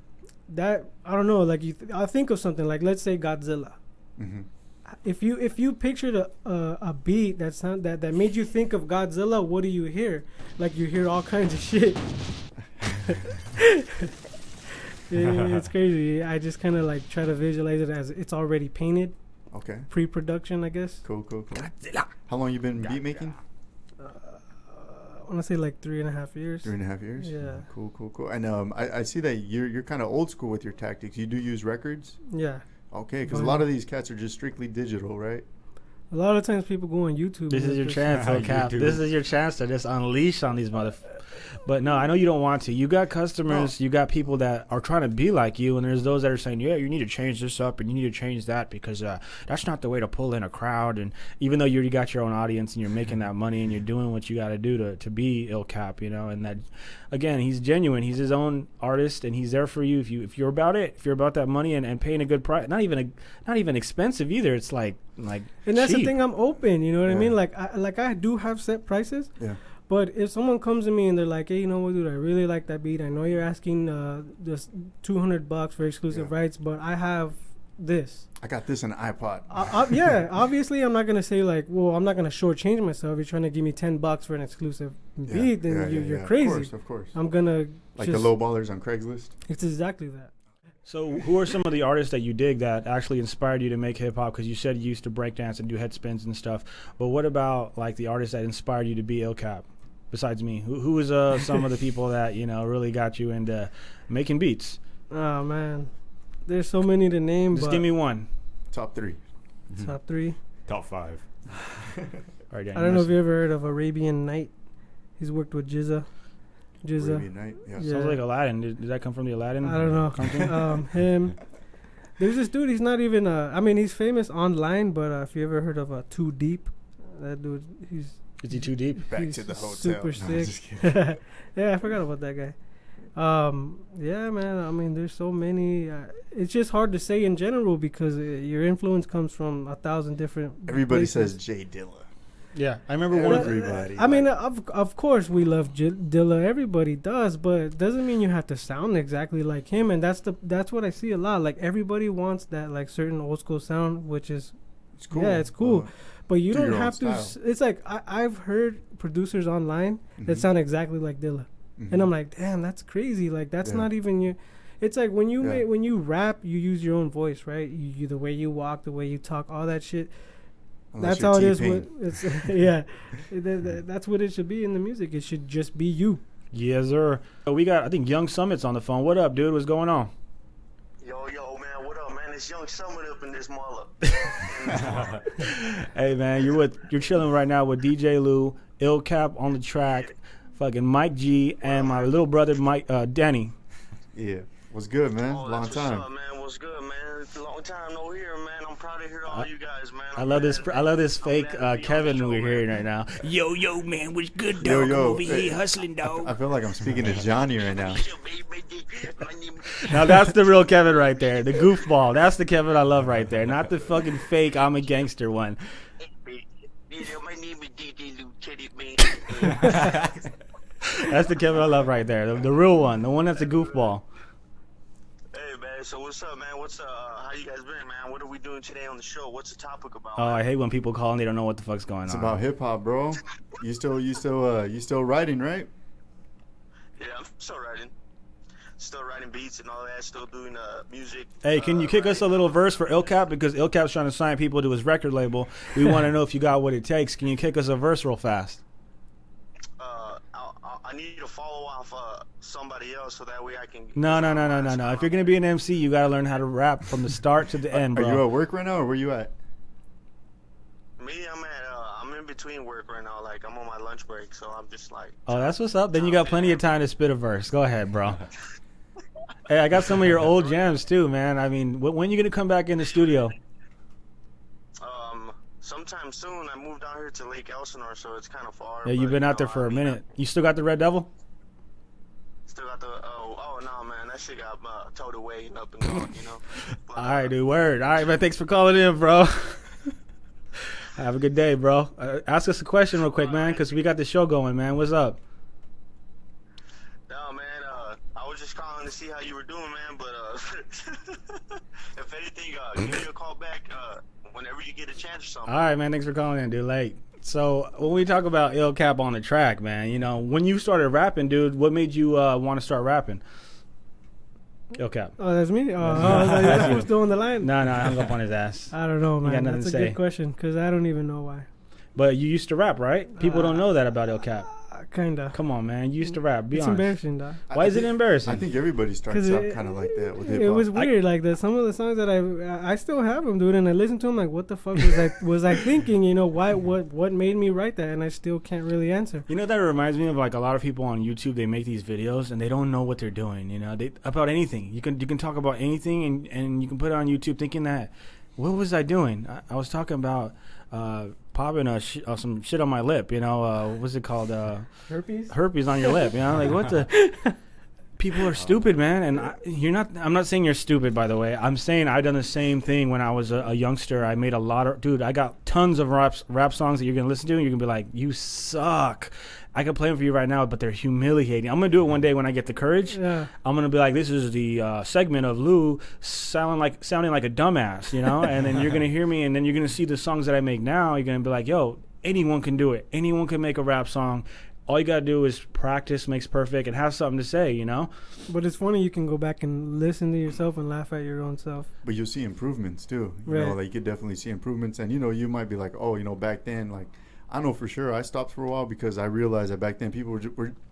that I don't know. Like I'll think of something like, let's say Godzilla. Mm-hmm. If you pictured a beat that made you think of Godzilla, what do you hear? Like you hear all kinds of shit. It's crazy. I just kind of like try to visualize it as it's already painted.
Okay.
Pre-production, I guess.
Cool. Godzilla. How long you been beat making?
I want to say like 3.5 years.
3.5 years?
Yeah.
Cool. And I see that you're kind of old school with your tactics. You do use records?
Yeah.
Okay, because a lot of these cats are just strictly digital, right?
A lot of times people go on YouTube.
This is your chance, Illcap. This is your chance to just unleash on these motherfuckers. But no, I know you don't want to. You got customers, you got people that are trying to be like you, and there's those that are saying, yeah, you need to change this up and you need to change that because that's not the way to pull in a crowd. And even though you already got your own audience and you're making that money and you're doing what you got to do to be Illcap, you know, and that, again, he's genuine. He's his own artist, and he's there for you if you're about it, if you're about that money and paying a good price. Not even expensive either. It's like and
that's
cheap.
the thing. I'm open. You know what I mean? Like I do have set prices.
Yeah.
But if someone comes to me and they're like, hey, you know what, dude, I really like that beat. I know you're asking just $200 for exclusive rights, but I have this.
I got this in an iPod.
Yeah, obviously I'm not going to say like, well, I'm not going to shortchange myself. You're trying to give me $10 for an exclusive beat, then you're crazy.
Of course.
I'm going to
like the low ballers on Craigslist?
It's exactly that.
So who are some of the artists that you dig that actually inspired you to make hip-hop? Because you said you used to break dance and do head spins and stuff. But what about like the artists that inspired you to be Illcap? Besides me, who was some of the people that, you know, really got you into making beats?
Oh, man. There's so many to name.
Just give me one.
Top 3.
Top 3?
Top 5.
All right, Dan,
I don't know if you ever heard of Arabian Night. He's worked with Jizza.
Arabian Night, yeah.
Sounds like Aladdin. Did that come from the Aladdin?
I don't know. Him. There's this dude, he's not even, I mean, he's famous online, but if you ever heard of Too Deep, that dude,
Is he too deep?
Back to the hotel.
Super sick. Yeah, I forgot about that guy. Yeah, man. I mean, there's so many. It's just hard to say in general because your influence comes from 1,000 different.
Everybody
places.
says Jay Dilla.
Yeah, I remember one.
Everybody.
I mean, of course we love Dilla. Everybody does, but it doesn't mean you have to sound exactly like him. And that's what I see a lot. Like everybody wants that like certain old school sound, which is
it's cool.
Yeah, it's cool. But you don't have to.
Style.
It's like I've heard producers online that sound exactly like Dilla, and I'm like, damn, that's crazy. Like that's not even you. It's like when you when you rap, you use your own voice, right? You the way you walk, the way you talk, all that shit.
Unless
that's how it is. It's, yeah, that's what it should be in the music. It should just be you.
Yes, sir. We got, I think, Young Summit's on the phone. What up, dude? What's going on?
Yo, man, what up, man? It's Young Summit up in this mother.
Hey, man, you're chilling right now with DJ Lou, Illcap on the track, fucking Mike G, and my little brother Danny.
Yeah, what's good, man?
Oh,
Long time.
What's up, man? What's good, man? Long time no here, man. I'm proud to hear all you guys, man.
I love this fake Kevin we're hearing right now. Yo, man, what's good, dog?
Yo,
Over here hustling, dog.
I feel like I'm speaking to Johnny right now.
Now that's the real Kevin right there, the goofball. That's the Kevin I love right there, not the fucking fake I'm a gangster one.
My name is DJ Lou Teddy, man.
That's the Kevin I love right there, the real one, the one that's a goofball.
Hey, man, so what's up, man? How you guys been, man? What are we doing today on the show? What's the topic about?
Oh, I hate when people call and they don't know what the fuck's going
It's
on.
about hip hop, bro. You still writing, right?
Yeah, I'm still writing. Still writing beats and all that. Still doing music.
Hey, can you kick us a little verse for Illcap? Because Illcap's trying to sign people to his record label. We want to know if you got what it takes. Can you kick us a verse real fast?
I need to follow off somebody else so that way I can.
No. If you're gonna be an MC, you gotta learn how to rap from the start to the end, bro.
Are you at work right now, or where you at?
Me, I'm in between work right now. Like I'm on my lunch break, so I'm just like.
Oh, that's what's up. Then you got plenty of time to spit a verse. Go ahead, bro. Hey, I got some of your old jams too, man. I mean, when you gonna come back in the studio?
Sometime soon. I moved down here to Lake Elsinore, so it's kind of far.
Yeah, you've been out there for a minute. You still got the Red Devil?
Still got the no, man, that shit got towed away and up and gone, you know. But,
All right, dude. Word. All right, man. Thanks for calling in, bro. Have a good day, bro. Ask us a question real quick, man, because we got the show going, man. What's up?
No, man. I was just calling to see how you were doing, man. But if anything, give me a call back whenever you get a chance or something.
All right, man. Thanks for calling in, dude. Like, so when we talk about Illcap on the track, man, you know, when you started rapping, dude, what made you want to start rapping? Illcap.
Oh, that's me? That's what's still on the line?
No, I hung up on his ass.
I don't know, man.
nothing
That's
to
a
say.
good question, because I don't even know why.
But you used to rap, right? People don't know that about Illcap.
Kinda.
Come on, man. You used to rap. Be
It's
honest.
embarrassing, dog.
Why is it embarrassing?
I think everybody starts out kind of like that with hip hop.
It was weird, like some of the songs that I still have them, dude, and I listen to them like, what the fuck was I thinking? You know, what made me write that? And I still can't really answer.
You know, that reminds me of like a lot of people on YouTube. They make these videos and they don't know what they're doing. You know, about anything. You can talk about anything and you can put it on YouTube thinking that, what was I doing? I was talking about popping some shit on my lip. You know, what's it called? Herpes on your lip. You know, like what the. People are stupid, man, and I'm not saying you're stupid, by the way. I'm saying I done the same thing when I was a youngster. I made a lot of, dude. I got tons of rap songs that you're gonna listen to, and you're gonna be like, "You suck." I can play them for you right now, but they're humiliating. I'm gonna do it one day when I get the courage.
Yeah.
I'm gonna be like, "This is the segment of Lou sounding like a dumbass," you know. And then you're gonna hear me, and then you're gonna see the songs that I make now. You're gonna be like, "Yo, anyone can do it. Anyone can make a rap song." All you gotta do is practice makes perfect and have something to say, you know?
But it's funny, you can go back and listen to yourself and laugh at your own self.
But you'll see improvements too. You
Right.
know, like you could definitely see improvements. And, you know, you might be like, oh, you know, back then, like, I know for sure I stopped for a while because I realized that back then people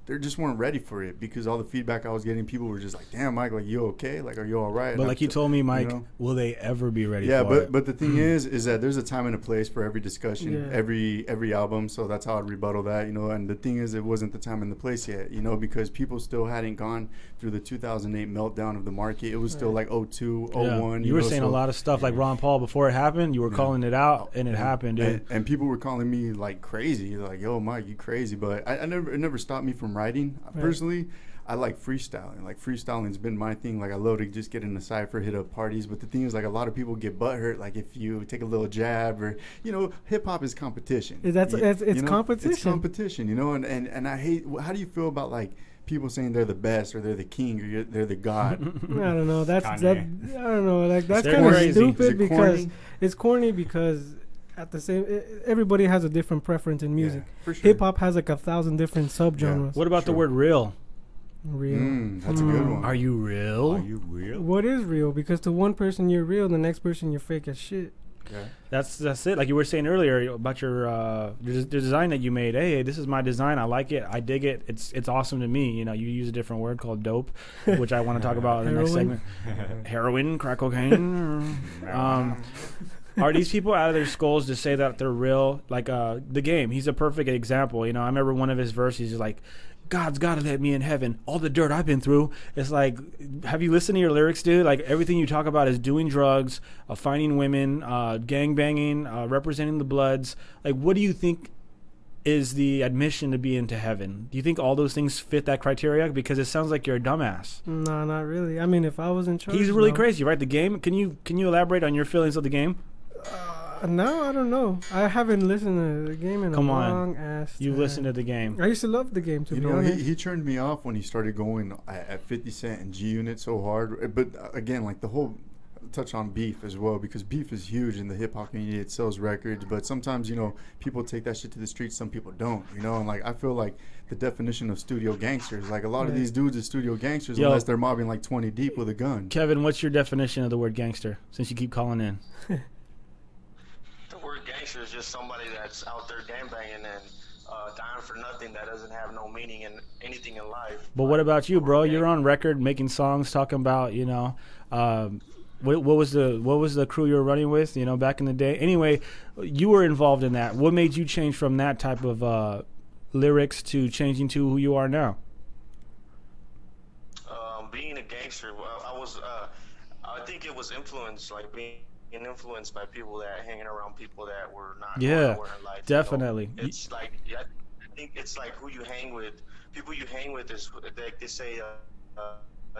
they just weren't ready for it because all the feedback I was getting, people were just like, damn, Mike, like, you okay? Like, are you all right?
But like you told me, Mike,
you know?
will they ever be ready for it?
But the thing is that there's a time and a place for every discussion, every album. So that's how I'd rebuttal that, you know. And the thing is, it wasn't the time and the place yet, you know, because people still hadn't gone through the 2008 meltdown of the market. It was still like 02, 01.
You were saying a lot of stuff like Ron Paul before it happened. You were calling it out, and it happened, dude.
And people were calling me like crazy, like, "Yo, Mike, you crazy." But it never stopped me from writing. Personally, I like freestyling. Like, freestyling's been my thing. Like, I love to just get in a cypher, hit up parties. But the thing is, like, a lot of people get butthurt. Like, if you take a little jab or, you know, hip hop is competition.
It's competition.
It's competition, you know. And I hate. How do you feel about like people saying they're the best or they're the king or they're the god?
I don't know. I don't know. Like, that's
They're
kind of
crazy.
stupid because
corny?
it's corny because. At the same, everybody has a different preference in music.
Yeah, for sure.
Hip hop has like 1,000 different subgenres.
What about the word real?
Real.
That's a good one.
Are you real?
Are you real?
What is real? Because to one person you're real, the next person you're fake as shit.
Yeah.
That's it. Like you were saying earlier about your the design that you made. Hey, this is my design. I like it. I dig it. It's awesome to me. You know, you use a different word called dope, which I want to talk about in the next segment. Heroin, crack cocaine. Are these people out of their skulls to say that they're real? Like The Game. He's a perfect example. You know, I remember one of his verses is like, God's got to let me in heaven. All the dirt I've been through. It's like, have you listened to your lyrics, dude? Like, everything you talk about is doing drugs, finding women, gang banging, representing the Bloods. Like, what do you think is the admission to be into heaven? Do you think all those things fit that criteria? Because it sounds like you're a dumbass.
No, not really. I mean, if I was in charge,
he's really crazy, right? The Game. Can you elaborate on your feelings of The Game?
No, I don't know. I haven't listened to The Game in a long ass time.
You listened to The Game.
I used to love The Game, to be honest.
He turned me off when he started going at 50 Cent and G Unit so hard. But again, like the whole touch on Beef as well, because Beef is huge in the hip hop community. It sells records, but sometimes, you know, people take that shit to the streets. Some people don't, you know. And like, I feel like the definition of studio gangsters, like a lot of these dudes are studio gangsters unless they're mobbing like 20 deep with a gun.
Kevin, what's your definition of the word gangster? Since you keep calling in.
Gangster is just somebody that's out there gangbanging and dying for nothing, that doesn't have no meaning in anything in life.
But what about you, bro? You're on record making songs talking about, you know, what was the crew you were running with, you know, back in the day. Anyway, you were involved in that. What made you change from that type of lyrics to changing to who you are now?
Being a gangster, well, I think it was influenced, like being influenced by people that hanging around people that were not in life.
Definitely.
You know? It's like, I think it's like who you hang with. People you hang with is like they say,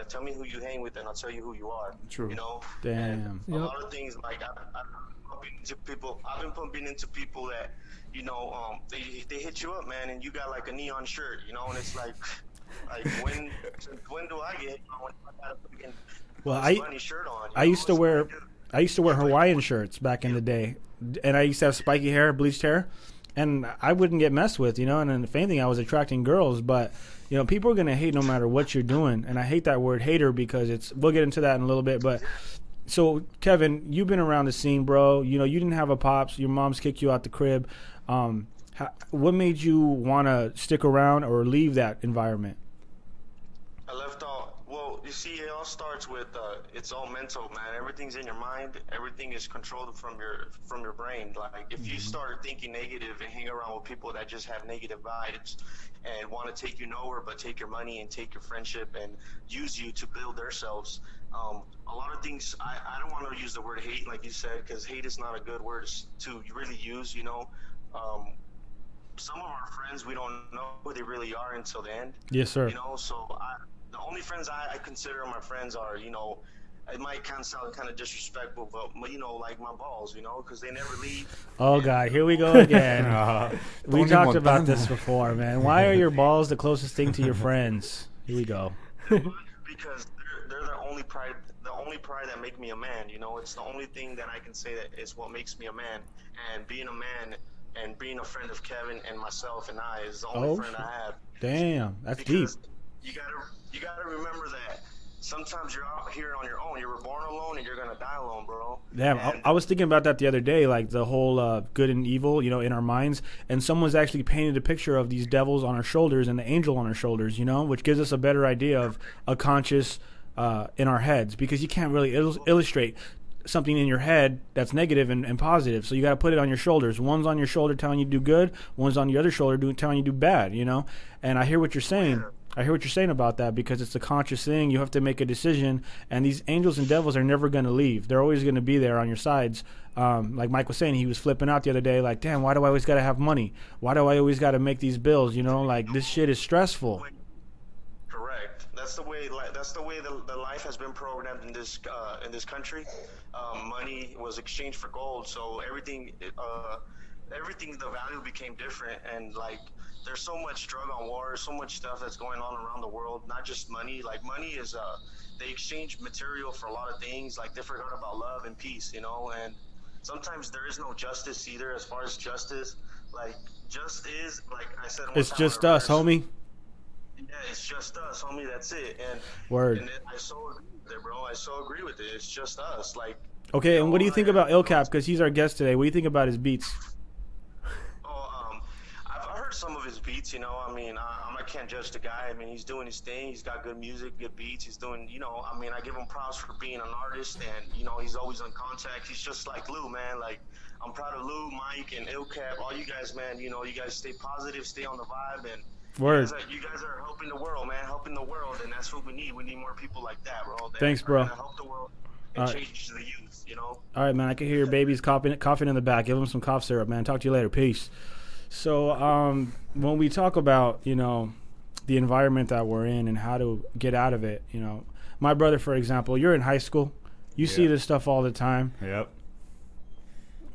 tell me who you hang with and I'll tell you who you are.
True.
You know.
Damn.
A lot of things, like I've been bumping into people that, you know, they hit you up, man, and you got like a neon shirt, you know, and it's like when do I get hit when I got a freaking funny shirt on?
I used to wear Hawaiian shirts back in the day, and I used to have spiky hair, bleached hair, and I wouldn't get messed with, you know, and then if anything, I was attracting girls, but, you know, people are going to hate no matter what you're doing, and I hate that word hater because we'll get into that in a little bit, but, so, Kevin, you've been around the scene, bro, you know, you didn't have a pops, your mom's kicked you out the crib, what made you want to stick around or leave that environment?
I left all. Well, you see, it all starts with it's all mental, man. Everything's in your mind. Everything is controlled from your brain. Like if you start thinking negative and hang around with people that just have negative vibes and want to take you nowhere, but take your money and take your friendship and use you to build themselves. A lot of things. I don't want to use the word hate, like you said, because hate is not a good word to really use. You know. Some of our friends, we don't know who they really are until the end.
Yes, sir.
You know, so the only friends I consider my friends are, you know, it might kind of sound kind of disrespectful, but you know, like my balls, you know, because they never leave.
Oh, God, here we go again. We talked about this before, man. Why are your balls the closest thing to your friends? Here we go.
Because they're the only pride that make me a man. You know, it's the only thing that I can say that is what makes me a man. And being a man and being a friend of Kevin and myself and I is the only friend I have.
Damn, that's
because
deep.
You gotta remember that sometimes you're out here on your own. You were born alone and you're gonna die alone, bro.
Damn, I was thinking about that the other day, like the whole good and evil, you know, in our minds. And someone's actually painted a picture of these devils on our shoulders and the angel on our shoulders, you know, which gives us a better idea of a conscious in our heads, because you can't really illustrate something in your head that's negative and positive, so you got to put it on your shoulders. One's on your shoulder telling you to do good, one's on the other shoulder telling you to do bad, you know. And I hear what you're saying. I hear what you're saying about that, because it's a conscious thing. You have to make a decision, and these angels and devils are never going to leave. They're always going to be there on your sides. Like Mike was saying, he was flipping out the other day, like, damn, why do I always got to have money? Why do I always got to make these bills? You know, like, this shit is stressful.
Correct. That's the way the life has been programmed in this country. Money was exchanged for gold, so everything the value became different, and like there's so much drug on war, so much stuff that's going on around the world. Not just money. Like money is they exchange material for a lot of things. Like they forgot about love and peace, you know. And sometimes there is no justice either. As far as justice, like just is like I said.
It's just us, homie.
Yeah, it's just us, homie. That's it. And
word.
And I so agree with it, bro. I so agree with it. It's just us. Like
Okay, and what do you think about Illcap? Because he's our guest today. What do you think about his beats?
I've heard some of his beats, I mean, I can't judge the guy. I mean, he's doing his thing. He's got good music, good beats. He's doing, I mean, I give him props for being an artist, and, he's always on contact. He's just like Lou, man. Like, I'm proud of Lou, Mike, and Illcap, all you guys, man. You guys stay positive, stay on the vibe, and
Word.
You guys are helping the world, man, helping the world, and that's what we need. We need more people like that, bro.
Thanks, bro.
Help the world and change the youth,
All right, man. I can hear your baby's coughing in the back. Give him some cough syrup, man. Talk to you later. Peace. So when we talk about, the environment that we're in and how to get out of it, my brother, for example, you're in high school. You see this stuff all the time.
Yep.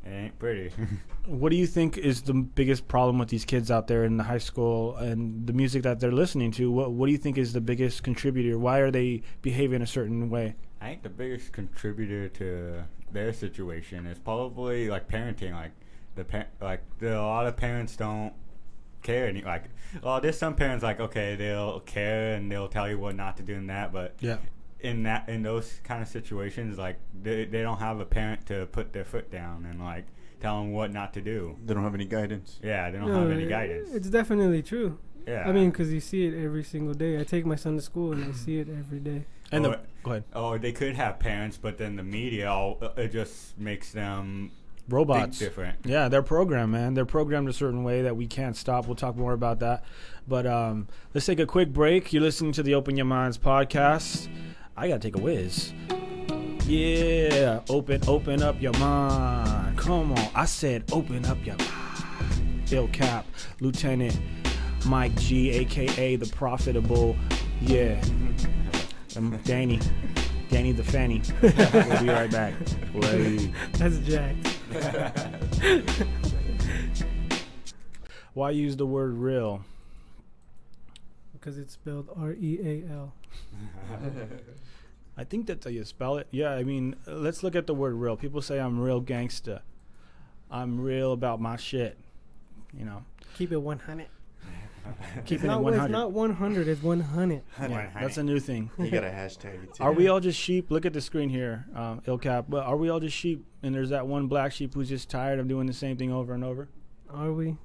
It ain't pretty.
What do you think is the biggest problem with these kids out there in the high school and the music that they're listening to? What do you think is the biggest contributor? Why are they behaving a certain way?
I think the biggest contributor to their situation is probably like parenting. Like a lot of parents don't care. There's some parents okay, they'll care and they'll tell you what not to do and that, but
yeah.
In those kind of situations, they don't have a parent to put their foot down and tell them what not to do.
They don't have any guidance.
Yeah, they don't have any guidance.
It's definitely true.
Yeah.
I mean, because you see it every single day. I take my son to school and I see it every day.
And go ahead.
Oh, they could have parents, but then the media, it just makes them
robots.
Think different.
Yeah, they're programmed, man. They're programmed a certain way that we can't stop. We'll talk more about that. But let's take a quick break. You're listening to the Open Your Minds podcast. I got to take a whiz. Yeah, open up your mind. Come on. I said open up your mind. Illcap, Lieutenant Mike G, a.k.a. The Profitable. Yeah. Danny the Fanny. We'll be right back.
That's Jack.
Why use the word real?
Because it's spelled R-E-A-L.
I think that's how you spell it. Yeah, I mean, let's look at the word real. People say I'm real gangsta. I'm real about my shit.
Keep it 100.
Keep it 100.
It's not 100, it's 100.
Yeah, that's a new thing.
You got a hashtag it too.
Are we all just sheep? Look at the screen here, Illcap. But are we all just sheep? And there's that one black sheep who's just tired of doing the same thing over and over?
Are we?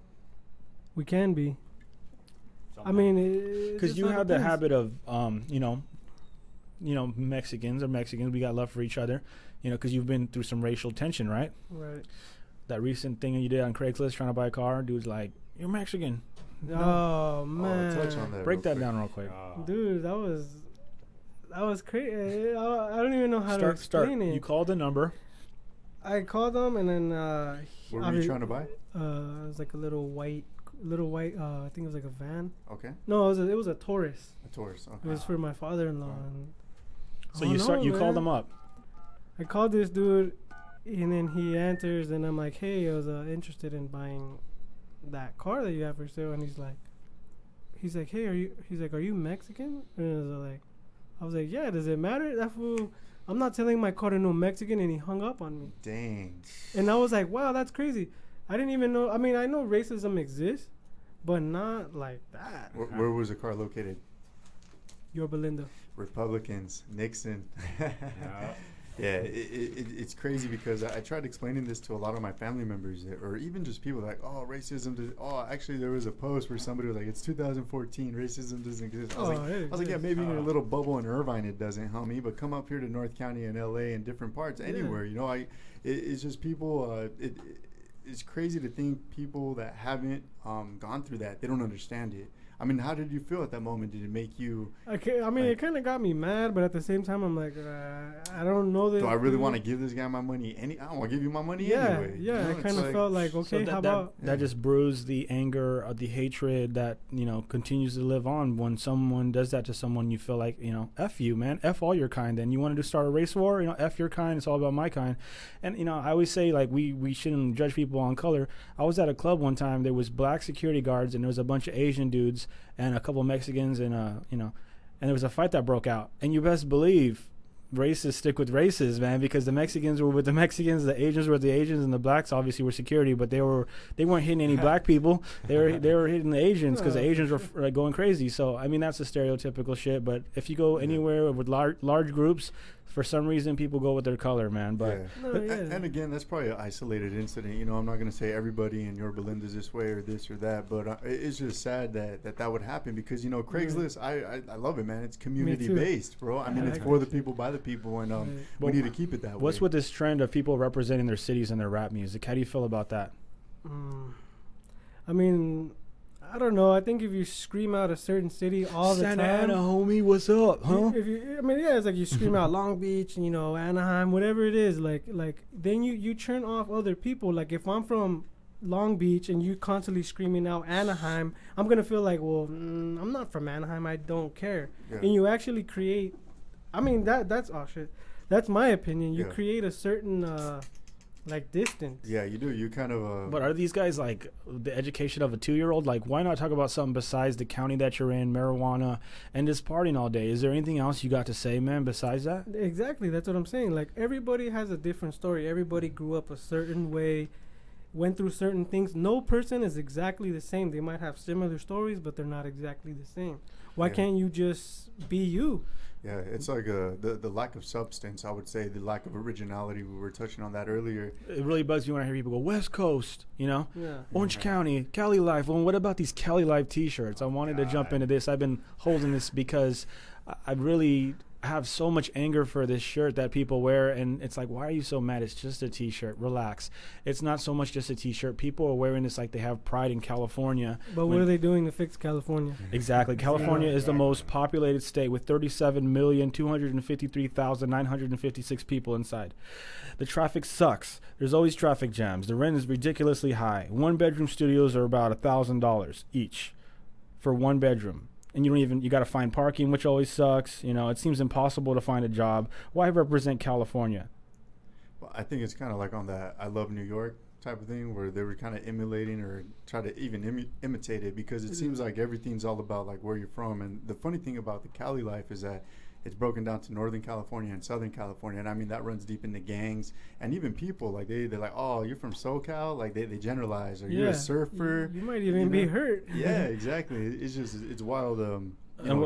We can be. I mean,
because you have the habit of, Mexicans, we got love for each other, because you've been through some racial tension, right?
Right.
That recent thing you did on Craigslist trying to buy a car, dude's like, you're Mexican.
Oh, man.
Touch on that.
Break that down real quick.
Dude, that was crazy. I don't even know how to explain it.
You called the number.
I called them, and then
what were you trying to buy?
It was like a little white. I think it was like a van.
Okay.
No, it was a Taurus.
A Taurus. Okay.
It was for my father-in-law. And
so you called them up.
I called this dude, and then he answers, and I'm like, "Hey, I was interested in buying that car that you have for sale." And he's like, "Hey, are you Mexican?" And I was like, "Yeah, does it matter? That fool, I'm not selling my car to no Mexican." And he hung up on me.
Dang.
And I was like, "Wow, that's crazy. I didn't even know. I mean, I know racism exists, but not like that."
Where was the car located?
Your Belinda.
Republicans, Nixon. Yeah, it's crazy because I tried explaining this to a lot of my family members, or even just people racism. Actually, there was a post where somebody was like, "It's 2014, racism doesn't exist." I was like, yeah, maybe in your little bubble in Irvine it doesn't, homie, but come up here to North County and LA and different parts, anywhere. It's just people. It's crazy to think people that haven't gone through that, they don't understand it. I mean, how did you feel at that moment? Did it make you...
it kind of got me mad, but at the same time, I'm like, I don't know this.
Do I really want to give this guy my money? I don't want to give you my money anyway.
Yeah, I kind of felt like, okay,
so
how about...
That just bruised the anger, the hatred that, continues to live on. When someone does that to someone, you feel like, F you, man. F all your kind. And you wanted to start a race war? F your kind. It's all about my kind. And, I always say, we shouldn't judge people on color. I was at a club one time. There was black security guards, and there was a bunch of Asian dudes and a couple Mexicans, and and there was a fight that broke out. And you best believe races stick with races, man, because the Mexicans were with the Mexicans, the Asians were with the Asians, and the blacks obviously were security, but they weren't hitting any black people. They were hitting the Asians because the Asians were going crazy. So I mean, that's a stereotypical shit. But if you go anywhere with large groups, For some reason, people go with their color, man. But
And again, that's probably an isolated incident. You know, I'm not going to say everybody in Yorba Linda's this way or this or that, but it's just sad that would happen because, you know, Craigslist, I love it, man. It's community based, bro. I mean, it's for the people, by the people, and we need to keep it that way.
What's with this trend of people representing their cities in their rap music? How do you feel about that?
I mean, I don't know. I think if you scream out a certain city all the
Santa
time,
Ana, homie, what's up, huh?
It's like you scream out Long Beach and, you know, Anaheim, whatever it is. Like then you turn off other people. Like if I'm from Long Beach and you constantly screaming out Anaheim, I'm gonna feel like, well, I'm not from Anaheim. I don't care. Yeah. And you actually create. I mean that's oh shit. That's my opinion. You create a certain. Like distance.
Yeah, you do. You kind of.
But are these guys like the education of a 2-year-old? Like, why not talk about something besides the county that you're in, marijuana, and just partying all day? Is there anything else you got to say, man, besides that?
Exactly. That's what I'm saying. Like, everybody has a different story. Everybody grew up a certain way, went through certain things. No person is exactly the same. They might have similar stories, but they're not exactly the same. Why can't you just be you?
Yeah, it's like the lack of substance, I would say, the lack of originality. We were touching on that earlier.
It really bugs me when I hear people go, West Coast, you know?
Yeah.
Orange County, Cali Life. Well, what about these Cali Life T-shirts? I wanted to jump into this. I've been holding this because I really have so much anger for this shirt that people wear, and it's like, why are you so mad? It's just a T-shirt. Relax. It's not so much just a T-shirt. People are wearing this like they have pride in California.
But what are they doing to fix California?
Exactly. California is the most populated state with 37,253,956 people inside. The traffic sucks. There's always traffic jams. The rent is ridiculously high. 1-bedroom studios are about $1,000 each for 1 bedroom. And you got to find parking, which always sucks. You know, it seems impossible to find a job. Why represent California?
Well, I think it's kind of like on that I Love New York type of thing where they were kind of emulating or try to even imitate it because it seems like everything's all about like where you're from. And the funny thing about the Cali life is that it's broken down to Northern California and Southern California. And I mean, that runs deep into gangs and even people like they're like, oh, you're from SoCal. Like they generalize or you're a surfer.
You might even be hurt.
Yeah, exactly. It's wild.
And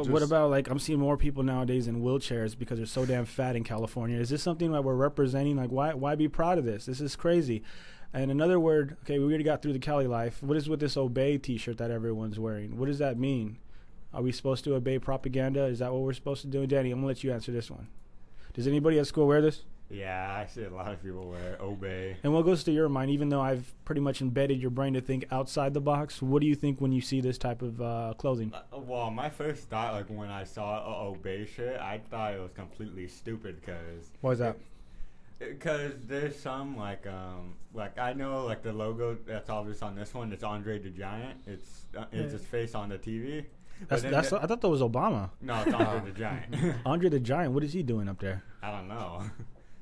what about like I'm seeing more people nowadays in wheelchairs because they're so damn fat in California. Is this something that we're representing? Like why be proud of this? This is crazy. And another word, okay, we already got through the Cali life. What is with this obey T-shirt that everyone's wearing? What does that mean? Are we supposed to obey propaganda? Is that what we're supposed to do? Danny, I'm going to let you answer this one. Does anybody at school wear this?
Yeah, I see a lot of people wear obey.
And what goes to your mind, even though I've pretty much embedded your brain to think outside the box, what do you think when you see this type of clothing?
Well, my first thought, like when I saw a obey shirt, I thought it was completely stupid because...
Why is that?
Because there's some, like I know, like the logo that's obvious on this one, it's Andre the Giant. It's his face on the TV.
I thought that was Obama.
No, it's Andre the Giant.
Andre the Giant, what is he doing up there?
I don't know.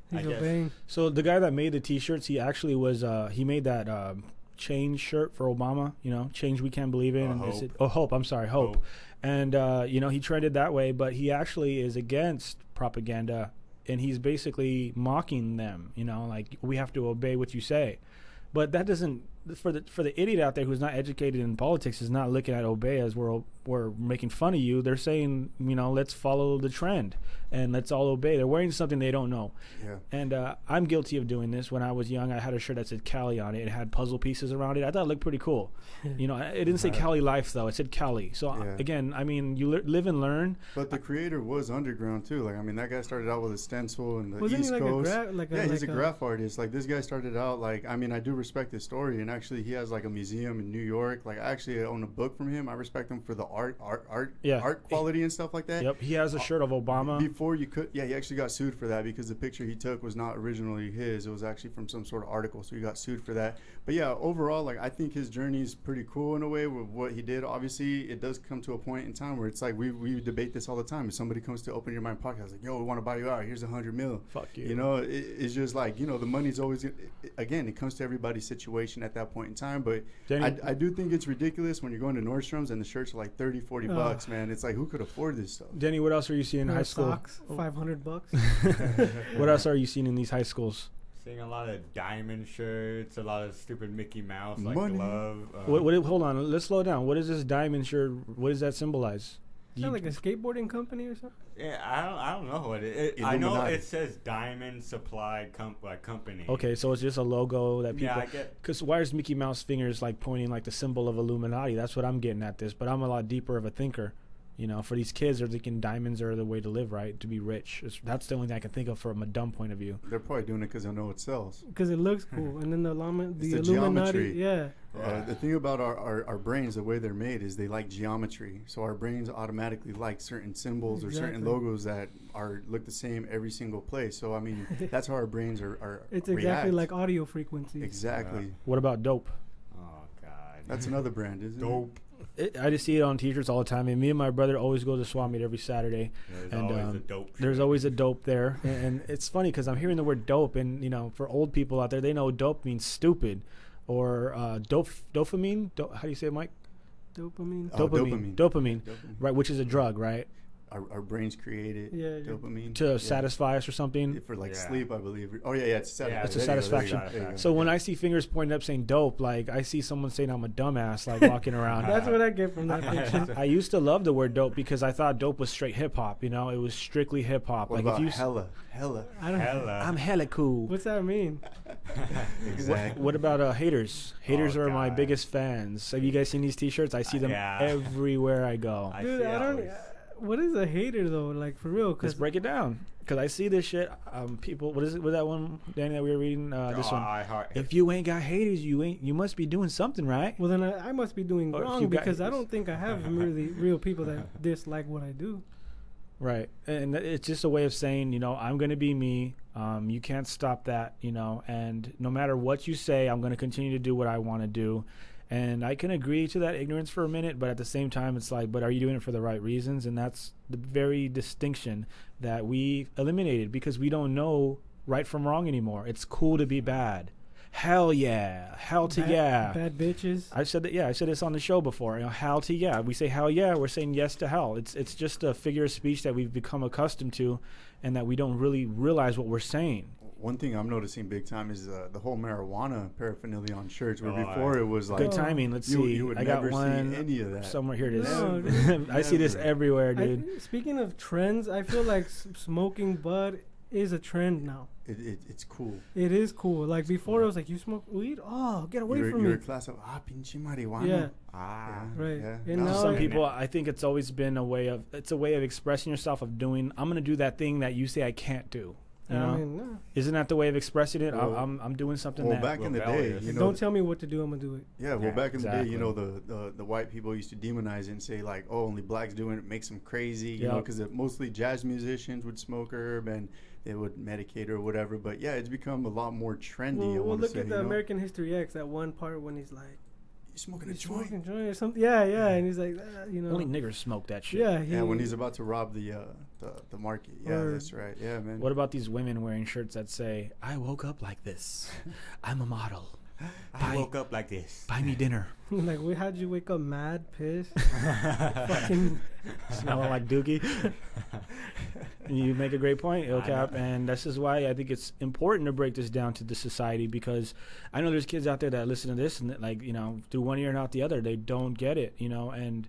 He's obeying.
So the guy that made the T-shirts, he actually was, he made that change shirt for Obama, you know, change we can't believe in. Hope. I'm sorry, Hope. And, you know, he trended that way, but he actually is against propaganda, and he's basically mocking them, you know, like we have to obey what you say. But that doesn't, for the idiot out there who's not educated in politics is not looking at obey as we're making fun of you. They're saying, you know, let's follow the trend and let's all obey. They're wearing something they don't know. Yeah. And I'm guilty of doing this. When I was young, I had a shirt that said Cali on it. It had puzzle pieces around it. I thought it looked pretty cool. You know, it didn't say Cali Life though. It said Cali. So again, I mean, you live and learn.
But the creator was underground too. Like, I mean, that guy started out with a stencil in the
Wasn't
East
he
Coast.
He's
a graph artist. Like, this guy started out like, I mean, I do respect his story, and actually he has like a museum in New York. Like, I actually own a book from him. I respect him for the art quality and stuff like that.
Yep, he has a shirt of Obama.
Before you could, he actually got sued for that because the picture he took was not originally his. It was actually from some sort of article, so he got sued for that. But yeah, overall, like, I think his journey is pretty cool in a way with what he did. Obviously, it does come to a point in time where it's like we debate this all the time. If somebody comes to Open Your Mind podcast, like, yo, we want to buy you out. Here's $100 million.
Fuck you.
You know, it's just like, you know, the money's always, again, it comes to everybody's situation at that point in time. But I do think it's ridiculous when you're going to Nordstrom's and the shirts are like $30-40 bucks, man. It's like, who could afford this stuff?
Denny, what else are you seeing in high school?
Socks, $500.
What else are you seeing in these high schools?
Seeing a lot of diamond shirts, a lot of stupid Mickey Mouse like
Money.
glove.
Hold on, let's slow down. What is this diamond shirt? What does that symbolize?
Is that like a skateboarding company or something?
Yeah, I don't know what it is. I know it says Diamond Supply Company.
Okay, so it's just a logo that people.
Yeah, I get.
Because why is Mickey Mouse fingers like pointing like the symbol of Illuminati? That's what I'm getting at this. But I'm a lot deeper of a thinker. You know, for these kids, they're thinking diamonds are the way to live, right? To be rich. That's the only thing I can think of from a dumb point of view.
They're probably doing it because they know it sells.
Because it looks cool, and then the Illuminati,
geometry.
yeah.
The thing about our brains, the way they're made, is they like geometry. So our brains automatically like certain symbols or certain logos that look the same every single place. So I mean, that's how our brains are.
It's exactly like audio frequencies.
Exactly.
Yeah. What about dope?
Oh God.
That's another brand, isn't it?
Dope.
I just see it on T-shirts all the time. And me and my brother always go to swap meet every Saturday. There's always a dope there. And it's funny because I'm hearing the word dope, and you know, for old people out there, they know dope means stupid, or dopamine. How do you say it, Mike?
Dopamine.
Dopamine. Right, which is a drug, right?
Our brains create it. Dopamine
to satisfy us or something.
For like sleep, I believe. Oh yeah, it's
a satisfaction. So when I see fingers pointing up saying dope, like I see someone saying I'm a dumbass, like walking around.
That's what I get from that picture.
I used to love the word dope because I thought dope was straight hip hop. You know, it was strictly hip hop.
What
like
about
if you
hella?
I'm hella cool.
What's that mean?
Exactly.
What about haters? Haters are my biggest fans. Have you guys seen these T-shirts? I see them everywhere I go.
Dude, I don't. What is a hater though? Like for real?
Let's break it down. Because I see this shit. People. What is it? What that one, Danny, that we were reading? This one. If you ain't got haters, you must be doing something right.
Well, then I must be doing wrong because I don't think I have really real people that dislike what I do.
Right, and it's just a way of saying, you know, I'm going to be me. You can't stop that, you know. And no matter what you say, I'm going to continue to do what I want to do. And I can agree to that ignorance for a minute, but at the same time, it's like, but are you doing it for the right reasons? And that's the very distinction that we eliminated because we don't know right from wrong anymore. It's cool to be bad. Hell yeah. Hell to yeah.
Bad bitches.
I said that. Yeah, I said this on the show before. You know, hell to yeah. We say hell yeah. We're saying yes to hell. It's just a figure of speech that we've become accustomed to, and that we don't really realize what we're saying.
One thing I'm noticing big time is the whole marijuana paraphernalia on shirts. Where before it was like
good timing. Let's see.
You would
I
never
got one
see any of that.
somewhere. Here it is.
No,
I see this everywhere, dude.
Speaking of trends, I feel like smoking bud is a trend now.
It's cool.
It is cool. Like before, it was like, you smoke weed? Oh, get away from me.
You're a class of pinche marijuana.
Yeah. Right.
Yeah.
And now
some people, I think it's always been a way of expressing yourself, of doing. I'm gonna do that thing that you say I can't do. You know?
I mean, no.
Isn't that the way of expressing it?
Well,
I'm doing something.
Well, back in the day, you know,
don't tell me what to do. I'm gonna do it.
Yeah. Well, back in the day, you know, the white people used to demonize it and say like, oh, only blacks doing it makes them crazy. You know, because mostly jazz musicians would smoke herb and they would medicate or whatever. But yeah, it's become a lot more trendy.
Well, look at the American History X. That one part when he's like,
you smoking a joint
or something? Yeah, and he's like, you know,
only niggers smoke that shit.
Yeah,
when he's about to rob the market. Yeah, that's right. Yeah, man.
What about these women wearing shirts that say, "I woke up like this. I'm a model.
I woke up like this.
Buy me dinner."
Like, how'd you wake up? Mad, pissed, fucking
smelling like dookie. You make a great point, Illcap, and this is why I think it's important to break this down to the society, because I know there's kids out there that listen to this and that, like, you know, through one ear and out the other, they don't get it, you know, and.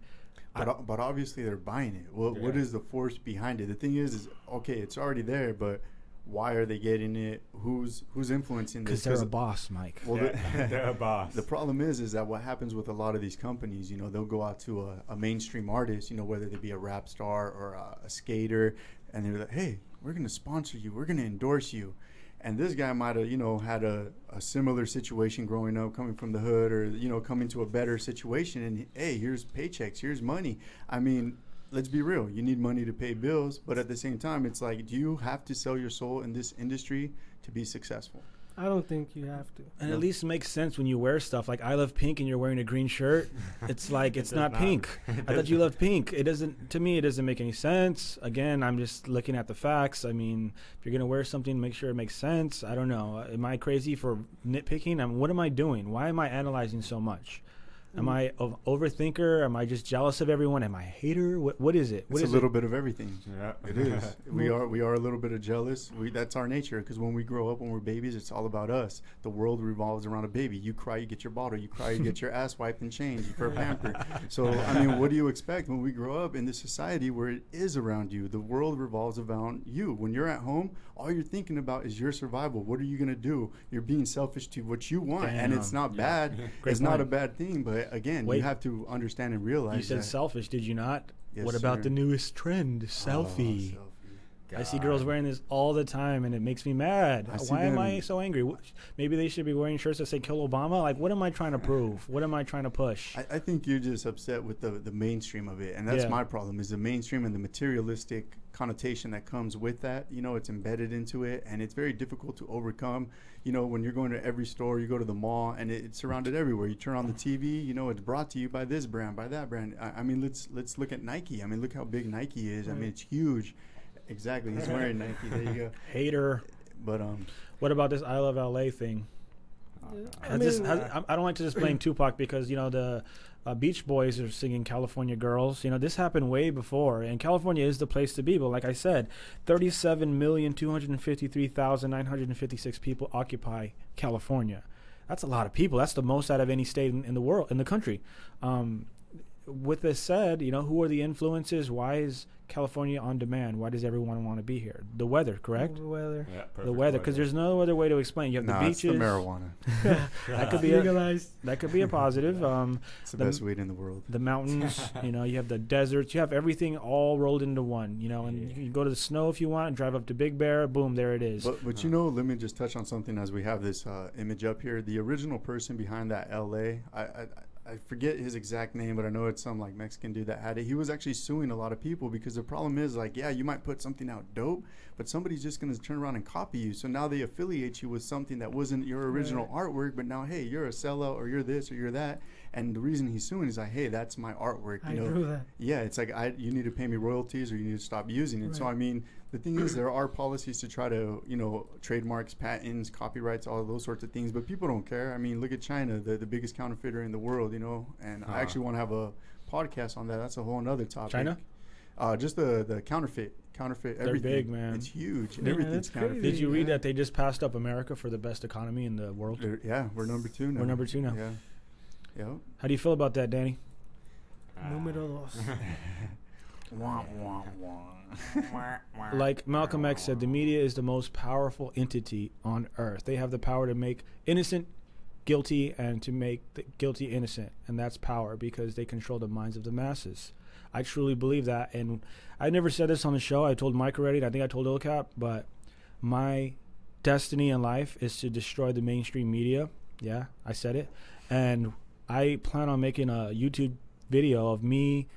But obviously they're buying it. What is the force behind it? The thing is okay, it's already there, but why are they getting it? Who's influencing this?
Because they're a boss, Mike.
Well,
they're a boss.
The problem is that what happens with a lot of these companies, you know, they'll go out to a mainstream artist, you know, whether they be a rap star or a skater, and they're like, hey, we're going to sponsor you. We're going to endorse you. And this guy might have, you know, had a similar situation growing up, coming from the hood, or, you know, coming to a better situation. And, hey, here's paychecks. Here's money. I mean, let's be real. You need money to pay bills. But at the same time, it's like, do you have to sell your soul in this industry to be successful?
I don't think you have to.
And at least it makes sense when you wear stuff like I love pink and you're wearing a green shirt. It's like it's not pink. I thought you loved pink. It doesn't. To me, it doesn't make any sense. Again, I'm just looking at the facts. I mean, if you're gonna wear something, make sure it makes sense. I don't know. Am I crazy for nitpicking? What am I doing? Why am I analyzing so much? Am I an overthinker? Am I just jealous of everyone? Am I a hater? What is it?
It's a little bit of everything.
Yeah,
it is. we are a little bit of jealous. That's our nature, because when we grow up, when we're babies, it's all about us. The world revolves around a baby. You cry, you get your bottle. You cry, you get your ass wiped and changed for a pamper. So I mean, what do you expect when we grow up in this society where it is around you? The world revolves around you. When you're at home, all you're thinking about is your survival. What are you gonna do? You're being selfish to what you want, and it's not bad. It's not a bad thing, but again, you have to understand and realize.
You said selfish, did you not?
Yes,
what about
sir.
the newest trend, selfie? I see girls wearing this all the time, and it makes me mad. Why am I so angry? Maybe they should be wearing shirts that say "Kill Obama." Like, what am I trying to prove? What am I trying to push?
I think you're just upset with the mainstream of it, and that's my problem. Is the mainstream and the materialistic connotation that comes with that. You know, it's embedded into it, and it's very difficult to overcome. You know, when you're going to every store, you go to the mall, and it's surrounded everywhere. You turn on the TV, you know, it's brought to you by this brand, by that brand. I mean, let's look at Nike. I mean, look how big Nike is. I mean, it's huge. Exactly, he's wearing Nike. There you go.
Hater.
But
what about this I Love LA thing? I don't like to just blame Tupac, because you know the Beach Boys are singing California Girls. You know, this happened way before, and California is the place to be. But like I said, 37,253,956 people occupy California. That's a lot of people. That's the most out of any state in the world, in the country. With this said, you know, who are the influences? Why is California on demand? Why does everyone want to be here? The weather, correct?
The weather.
Yeah,
The weather, because there's no other way to explain. You have the beaches.
It's the marijuana.
That could be legalized. That could be a positive.
It's the best weed in the world.
The mountains, you know, you have the deserts. You have everything all rolled into one. You know, and you can go to the snow if you want, and drive up to Big Bear. Boom, there it is.
But you know, let me just touch on something as we have this image up here. The original person behind that LA, I forget his exact name, but I know it's some like Mexican dude that had it. He was actually suing a lot of people, because the problem is, like, yeah, you might put something out dope, but somebody's just going to turn around and copy you. So now they affiliate you with something that wasn't your original artwork, but now, hey, you're a sellout, or you're this, or you're that. And the reason he's suing is like, hey, that's my artwork. You know?
Drew that.
Yeah, it's like, you need to pay me royalties, or you need to stop using it. Right. So I mean, the thing is, there are policies to try to, you know, trademarks, patents, copyrights, all of those sorts of things, but people don't care. I mean, look at China, the biggest counterfeiter in the world, you know, and I actually want to have a podcast on that. That's a whole another topic.
China?
Just the counterfeit everything.
They're big, man.
It's huge.
Yeah,
everything's counterfeit.
Did you read that they just passed up America for the best economy in the world?
Yeah, we're number 2 now.
We're number 2 now.
Yeah. Yep.
How do you feel about that, Danny?
Numero dos.
Like Malcolm X said, the media is the most powerful entity on earth. They have the power to make innocent guilty and to make the guilty innocent, and that's power, because they control the minds of the masses. I truly believe that, and I never said this on the show. I told Mike already, and I think I told Illcap, but my destiny in life is to destroy the mainstream media. Yeah, I said it. And I plan on making a YouTube video of me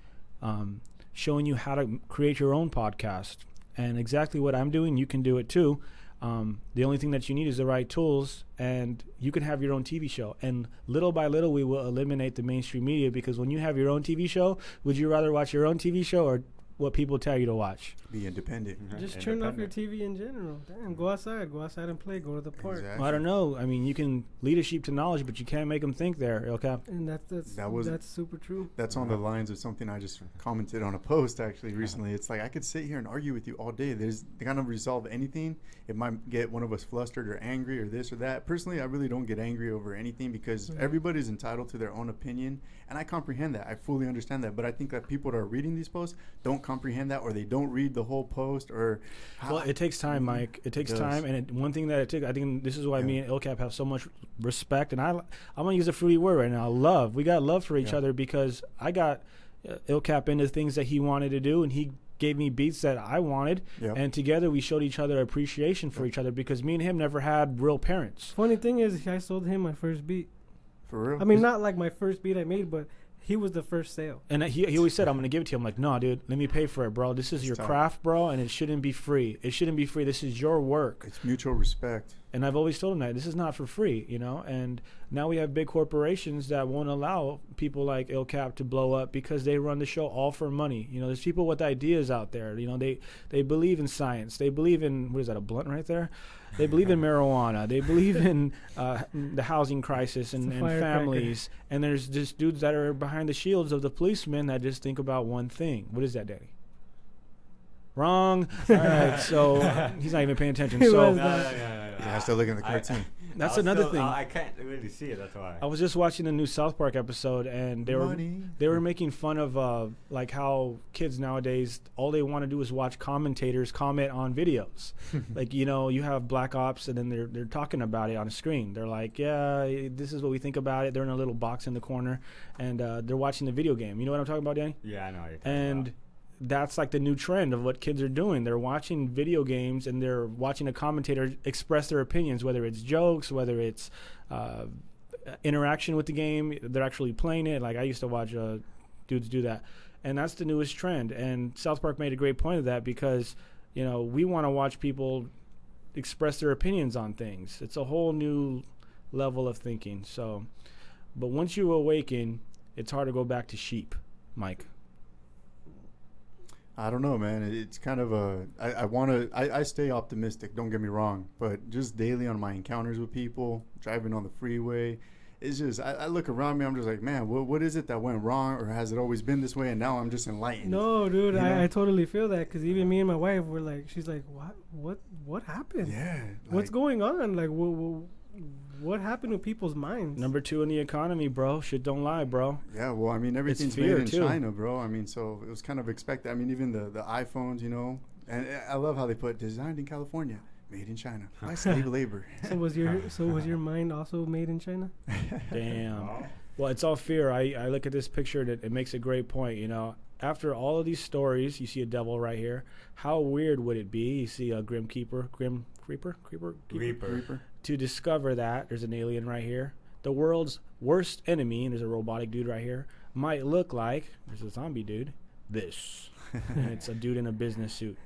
showing you how to create your own podcast. And exactly what I'm doing, you can do it too. The only thing that you need is the right tools, and you can have your own TV show. And little by little, we will eliminate the mainstream media, because when you have your own TV show, would you rather watch your own TV show or what people tell you to watch?
Be independent.
Just turn off your TV in general. Damn, go outside and play. Go to the park.
Exactly.
Well, I don't know. I mean, you can lead a sheep to knowledge, but you can't make them think there, Illcap.
And that's super true.
That's on the lines of something I just commented on a post actually recently. It's like, I could sit here and argue with you all day. They kind of resolve anything. It might get one of us flustered or angry or this or that. Personally, I really don't get angry over anything, because everybody's entitled to their own opinion, and I comprehend that. I fully understand that. But I think that people that are reading these posts don't comprehend that, or they don't read the whole post, or
well, it takes time, Mike. It takes time, and one thing that it took, I think this is why me and Illcap have so much respect, and I'm gonna use a fruity word right now. Love. We got love for each other, because I got Illcap into things that he wanted to do, and he gave me beats that I wanted, and together we showed each other appreciation for each other, because me and him never had real parents.
Funny thing is, I sold him my first beat.
For real?
I mean, not like my first beat I made, but he was the first sale.
And he always said, I'm going to give it to you. I'm like, no, dude, let me pay for it, bro. This is your craft, bro, and it shouldn't be free. It shouldn't be free. This is your work.
It's mutual respect.
And I've always told them that this is not for free, and now we have big corporations that won't allow people like Illcap to blow up because they run the show all for money. There's people with ideas out there. They believe in science. They believe in, what is that, a blunt right there? They believe in marijuana. They believe in the housing crisis and families. And there's just dudes that are behind the shields of the policemen that just think about one thing. What is that, Daddy? Wrong. All right, so he's not even paying attention. So
I still looking at the cartoon.
That's another thing.
I can't really see it. That's why.
I was just watching the new South Park episode, and they were making fun of like how kids nowadays all they want to do is watch commentators comment on videos. Like you have Black Ops, and then they're talking about it on a screen. They're like, yeah, this is what we think about it. They're in a little box in the corner, and they're watching the video game. You know what I'm talking about, Danny?
Yeah, I know what you're talking about.
That's like the new trend of what kids are doing. They're watching video games and they're watching a commentator express their opinions, whether it's jokes, whether it's interaction with the game. They're actually playing it. Like I used to watch dudes do that. And that's the newest trend. And South Park made a great point of that because, we want to watch people express their opinions on things. It's a whole new level of thinking. So, but once you awaken, it's hard to go back to sheep, Mike.
I don't know, man. It's kind of I stay optimistic, don't get me wrong. But just daily on my encounters with people, driving on the freeway, it's just, I look around me, I'm just like, man, what is it that went wrong? Or has it always been this way? And now I'm just enlightened.
No, dude, I totally feel that. Because even me and my wife were like, she's like, what happened?
Yeah.
What's going on? Like, what happened to people's minds?
Number 2 in the economy, bro. Shit don't lie, bro.
Yeah, well, I mean, everything's made in China, bro. I mean, so it was kind of expected. I mean, even the iPhones, and I love how they put designed in California, made in China by slave labor.
So was your mind also made in China?
Damn. Well, it's all fear. I look at this picture and it makes a great point, After all of these stories, you see a devil right here. How weird would it be? You see a Grim Reaper. To discover that there's an alien right here. The world's worst enemy, and there's a robotic dude right here, might look like, there's a zombie dude, this. And it's a dude in a business suit.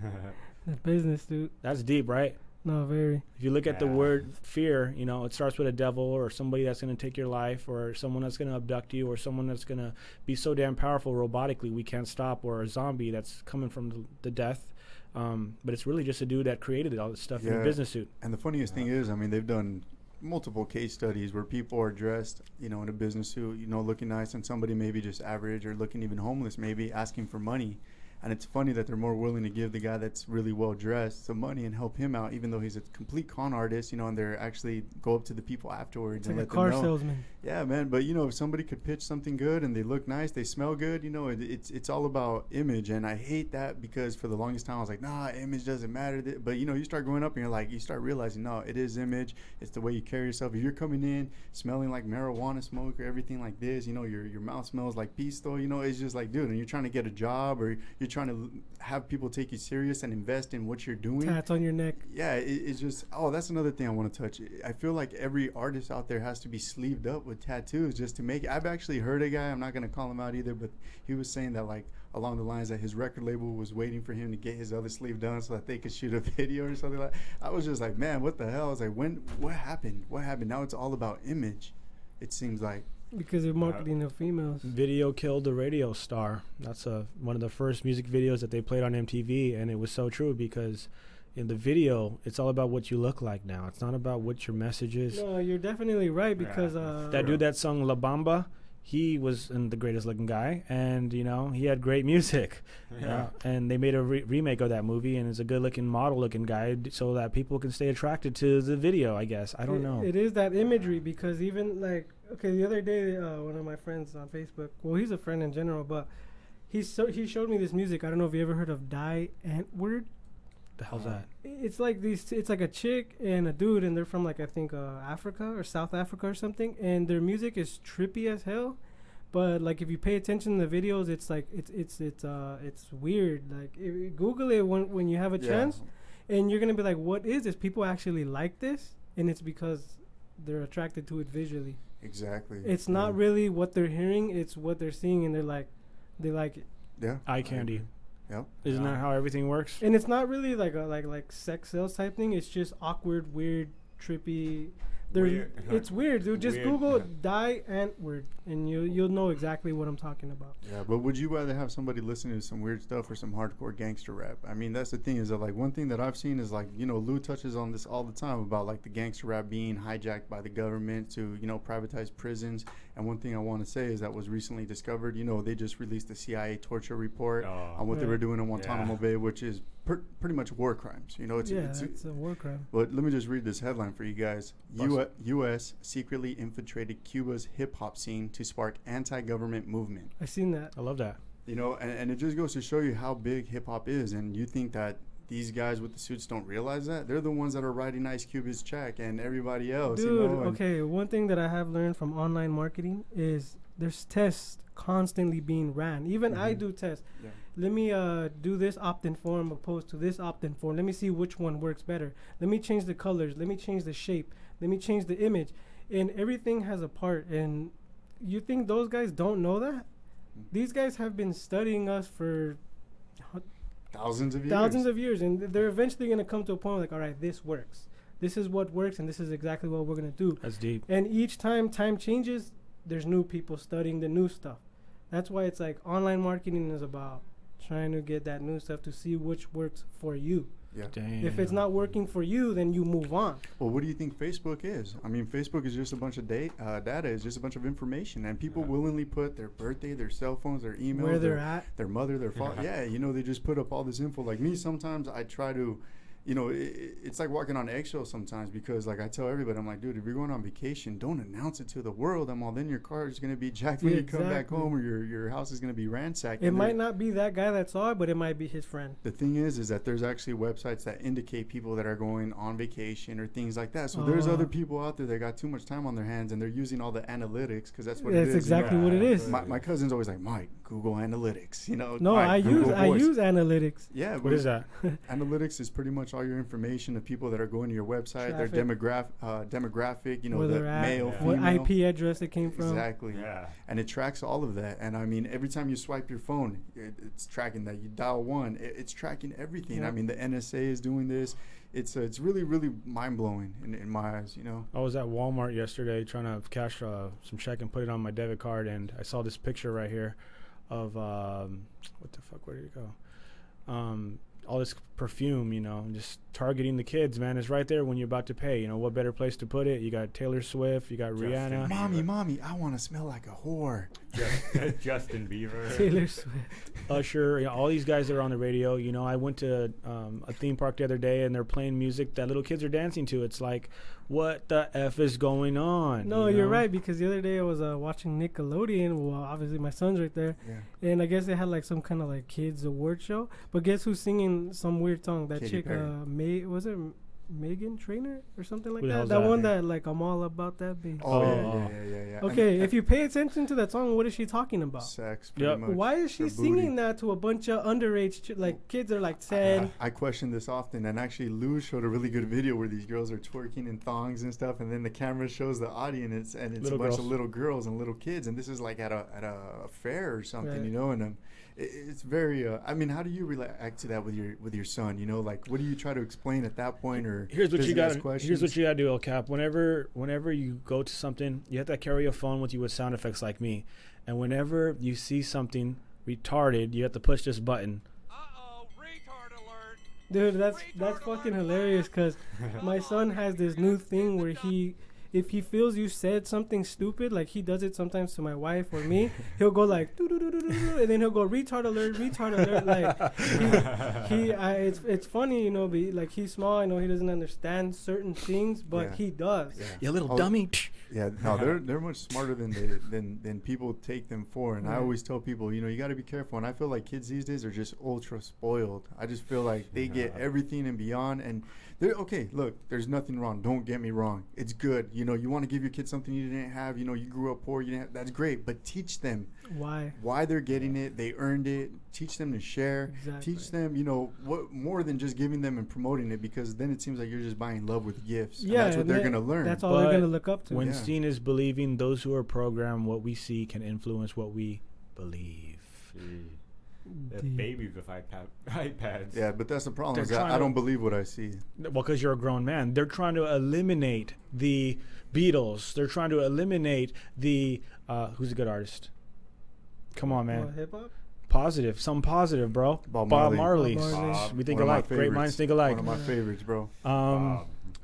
The business suit.
That's deep, right?
No, very.
If you look at the word fear, it starts with a devil or somebody that's going to take your life or someone that's going to abduct you or someone that's going to be so damn powerful robotically we can't stop, or a zombie that's coming from the death. But it's really just a dude that created all this stuff in a business suit.
And the funniest thing is, I mean, they've done multiple case studies where people are dressed, in a business suit, looking nice, and somebody maybe just average or looking even homeless, maybe asking for money. And it's funny that they're more willing to give the guy that's really well dressed some money and help him out, even though he's a complete con artist, and they're actually go up to the people afterwards and
like
let
a car
them know.
salesman.
Yeah, man. But if somebody could pitch something good and they look nice, they smell good, it's all about image. And I hate that because for the longest time I was like, nah, image doesn't matter. But you start growing up and you start realizing, no, it is image. It's the way you carry yourself. If you're coming in smelling like marijuana smoke or everything like this, your mouth smells like pisto. It's just like, dude, and you're trying to get a job or you're trying to have people take you serious and invest in what you're doing.
Tats on your neck.
Yeah, it's just, that's another thing I want to touch. I feel like every artist out there has to be sleeved up with tattoos just to make it. I've actually heard a guy, I'm not going to call him out either, but he was saying that along the lines that his record label was waiting for him to get his other sleeve done so that they could shoot a video or something like that. I was just like, man, what the hell? I was like, what happened? Now it's all about image, it seems like.
Because they're marketing the females.
Video killed the radio star. That's one of the first music videos that they played on MTV, and it was so true because in the video, it's all about what you look like now. It's not about what your message is.
No, you're definitely right because
that dude that sung La Bamba, he was the greatest looking guy, and he had great music. And they made a remake of that movie, and it's a good looking model looking guy so that people can stay attracted to the video, I guess. I don't know.
It is that imagery because even the other day one of my friends on Facebook, well, he's a friend in general, but he showed me this music. I don't know if you ever heard of Die Antwoord.
The hell's that?
It's like it's like a chick and a dude, and they're from I think Africa or South Africa or something, and their music is trippy as hell. But if you pay attention to the videos, it's it's weird. Google it when you have a chance, and you're gonna be like, what is this? People actually like this, and it's because they're attracted to it visually.
Exactly.
It's not really what they're hearing; it's what they're seeing, and they like it.
Yeah.
Eye candy.
Yep.
Isn't that how everything works?
And it's not really like a like sex sales type thing. It's just awkward, weird, trippy. It's weird, dude. Just
Weird.
Google die Antword, and you'll know exactly what I'm talking about.
Yeah, but would you rather have somebody listening to some weird stuff or some hardcore gangster rap? I mean, that's the thing is that, like, one thing that I've seen is, like, you know, Lou touches on this all the time about, like, the gangster rap being hijacked by the government to, you know, privatize prisons. And one thing I want to say is that was recently discovered, you know, they just released the CIA torture report on what they were doing in Guantanamo Bay, which is pretty much war crimes. You know, it's
a war crime.
But let me just read this headline for you guys. U.S. secretly infiltrated Cuba's hip-hop scene to spark anti-government movement.
I seen that.
I love that.
You know, and it just goes to show you how big hip-hop is. And you think that these guys with the suits don't realize that? They're the ones that are writing Ice Cube's check and everybody else.
Dude,
you know?
okay, one thing that I have learned from online marketing is there's tests constantly being ran. Even I do tests.
Yeah.
Let me do this opt-in form opposed to this opt-in form. Let me see which one works better. Let me change the colors. Let me change the shape. Let me change the image. And everything has a part. And you think those guys don't know that? These guys have been studying us for
thousands of years.
And they're eventually going to come to a point like, all right, this works. This is what works, and this is exactly what we're going to do.
That's deep.
And each time changes, there's new people studying the new stuff. That's why it's like online marketing is about trying to get that new stuff to see which works for you.
Yeah.
Damn.
If it's not working for you, then you move on.
Well, what do you think Facebook is? I mean, Facebook is just a bunch of data. It's just a bunch of information. And people willingly put their birthday, their cell phones, their emails,
Where they're at.
their mother, their father. Yeah, you know, they just put up all this info. Like me, sometimes I try to, you know, it's like walking on eggshells sometimes because, like, I tell everybody, I'm like, dude, if you're going on vacation, don't announce it to the world. Then your car is going to be jacked when you come back home, or your house is going to be ransacked.
It might not be that guy that saw it, but it might be his friend.
The thing is that there's actually websites that indicate people that are going on vacation or things like that. So there's other people out there that got too much time on their hands, and they're using all the analytics because that's what it is.
That's exactly what it is.
My cousin's always like, Mike, Google Analytics. You know,
No,
Mike,
I use analytics.
Yeah,
What is that?
Analytics is pretty much all your information of people that are going to your website,
Traffic.
their demographic, you know,
Where
the
they're at,
male,
what
female.
IP address it came from.
Exactly.
Yeah.
And it tracks all of that. And I mean, every time you swipe your phone, it's tracking that. You dial one, it's tracking everything.
Yeah.
I mean, the NSA is doing this. It's really, really mind blowing in my eyes. You know.
I was at Walmart yesterday trying to cash some check and put it on my debit card, and I saw this picture right here of what the fuck? Where did it go? All this perfume, you know, just targeting the kids, man. It's right there when you're about to pay. You know, what better place to put it? You got Taylor Swift, you got Rihanna.
Mommy, I want to smell like a whore.
Justin Bieber.
Taylor Swift.
Usher, you know, all these guys that are on the radio. You know, I went to a theme park the other day, and they're playing music that little kids are dancing to. It's like, what the F is going on?
No,
you
you're
know?
right, because the other day I was watching Nickelodeon. Well, obviously my son's right there.
Yeah.
And I guess they had like some kind of like kids award show. But guess who's singing some weird song? That
Katy
chick,
Perry.
was it Megan Trainor or something like
Who the
that?
hell's
That
that?
one that like I'm all about that baby.
Oh,
Oh.
yeah.
Okay, if you pay attention to that song, what is she talking about?
Sex, pretty
Yep.
much.
Why is she
Her
singing
booty.
that to a bunch of underage like kids are like 10?
I question this often, and actually Lou showed a really good video where these girls are twerking in thongs and stuff, and then the camera shows the audience, and it's
Little
a bunch
girls.
of little girls and little kids, and this is like at a fair or something,
Right.
you know, and it's very. I mean, how do you react to that with your son? You know, like what do you try to explain at that point, or
Here's what
does
you
he ask
got.
questions?
Here's what you got to do, Illcap. Whenever you go to something, you have to carry a phone with you with sound effects like me. And whenever you see something retarded, you have to push this button.
Uh-oh, retard alert.
Dude, that's fucking hilarious because my son has this new thing where if he feels you said something stupid, like he does it sometimes to my wife or me, he'll go like doo-doo-doo-doo-doo, and then he'll go retard alert. Like it's funny, you know, but like he's small, I know he doesn't understand certain things, but
Yeah.
he does.
Yeah.
You little
Oh,
dummy.
Yeah, no, they're much smarter than people take them for, and I
Right.
always tell people, you know, you got to be careful. And I feel like kids these days are just ultra spoiled. I just feel like they get everything and beyond, and they're okay. Look, there's nothing wrong. Don't get me wrong. It's good. You know, you want to give your kids something you didn't have. You know, you grew up poor. You didn't have, that's great, but teach them why they're getting it. They earned it. Teach them to share.
Exactly.
Teach them, you know, what more than just giving them and promoting it, because then it seems like you're just buying love with gifts. And
Yeah,
that's what
and
they're
that-
gonna learn.
That's all
But
they're gonna look up to.
When
Yeah.
seen is believing, those who are programmed, what we see can influence what we believe.
babies with iPads.
Yeah, but that's the problem.
They're
Is that
trying
I
to-
don't believe what I see.
Well, because you're a grown man. They're trying to eliminate the Beatles. They're trying to eliminate the who's a good artist? Come on, man.
Hip hop.
Positive, something positive, bro.
Bob
Bob
Marley.
Marley.
Bob
We think
One of my
alike. Great
favorites.
minds think alike.
One of my favorites, bro.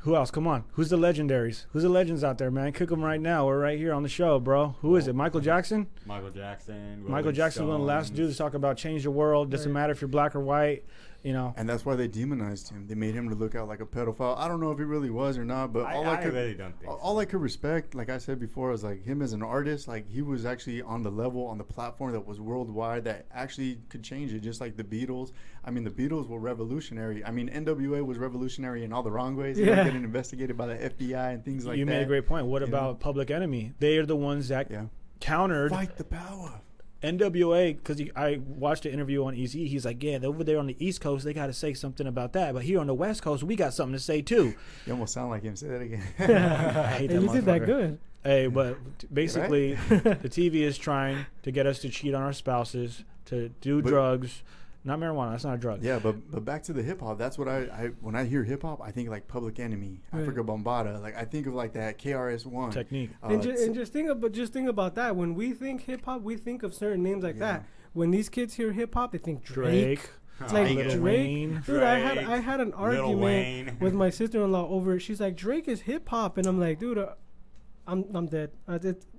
Who else? Come on. Who's the legendaries? Who's the legends out there, man? Cook them right now. We're right here on the show, bro. Who is it? Michael Jackson?
Michael Jackson.
Michael Jackson's one of the last dudes to talk about change the world. Doesn't matter if you're black or white. You know.
And that's why they demonized him. They made him to look out like a pedophile. I don't know if he really was or not, but
I really don't think
all I could respect, like I said before, was like him as an artist. Like he was actually on the level, on the platform that was worldwide, that actually could change it, just like the Beatles. I mean, the Beatles were revolutionary. I mean, NWA was revolutionary in all the wrong ways. They were getting investigated by the FBI and things like that.
You made a great point. What about Public Enemy? They are the ones that countered
Fight the power.
NWA, because I watched an interview on EZ. He's like, yeah, over there on the East Coast, they got to say something about that. But here on the West Coast, we got something to say, too.
You almost sound like him. Say that again.
I hate that
You did that
motherfucker.
good.
Hey, but basically, the TV is trying to get us to cheat on our spouses, to do drugs. Not marijuana. That's not a drug.
Yeah, but back to the hip hop. That's what I when I hear hip hop, I think like Public Enemy,
Right.
Africa Bombata. Like I think of like that KRS-One
Technique.
And just think about that. When we think hip hop, we think of certain names like that. When these kids hear hip hop, they think Drake. It's like
Little
Drake.
Wayne.
Dude, I had an
Lil Wayne.
argument with my sister-in-law over it. She's like, Drake is hip hop, and I'm like, dude, I'm dead.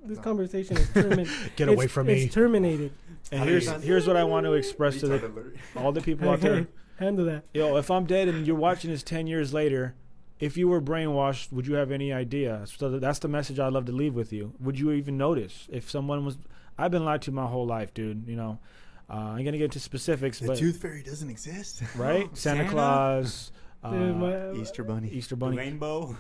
This conversation is terminated.
Get away from me.
It's terminated.
And here's what I want to express to all the people out there.
Handle that.
Yo, if I'm dead and you're watching this 10 years later, if you were brainwashed, would you have any idea? So that's the message I'd love to leave with you. Would you even notice if someone was... I've been lied to my whole life, dude. You know, I ain't going to get into specifics,
The
but...
Tooth Fairy doesn't exist.
Right? Santa Claus...
Easter Bunny.
Easter Bunny.
Rainbow.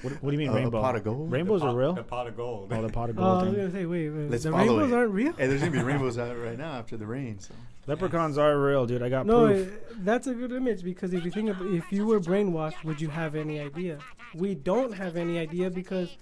What do you mean rainbow?
A pot of gold.
Rainbows are real?
The pot of gold.
Oh, the pot of
Oh, I was
gold.
gonna say, wait.
Let's
The
follow
rainbows
it.
aren't real.
Hey, there's gonna be rainbows out right now after the rain. So
Leprechauns are real, dude. I got
No,
proof.
that's a good image because if you think of if you were brainwashed, would you have any idea? We don't have any idea because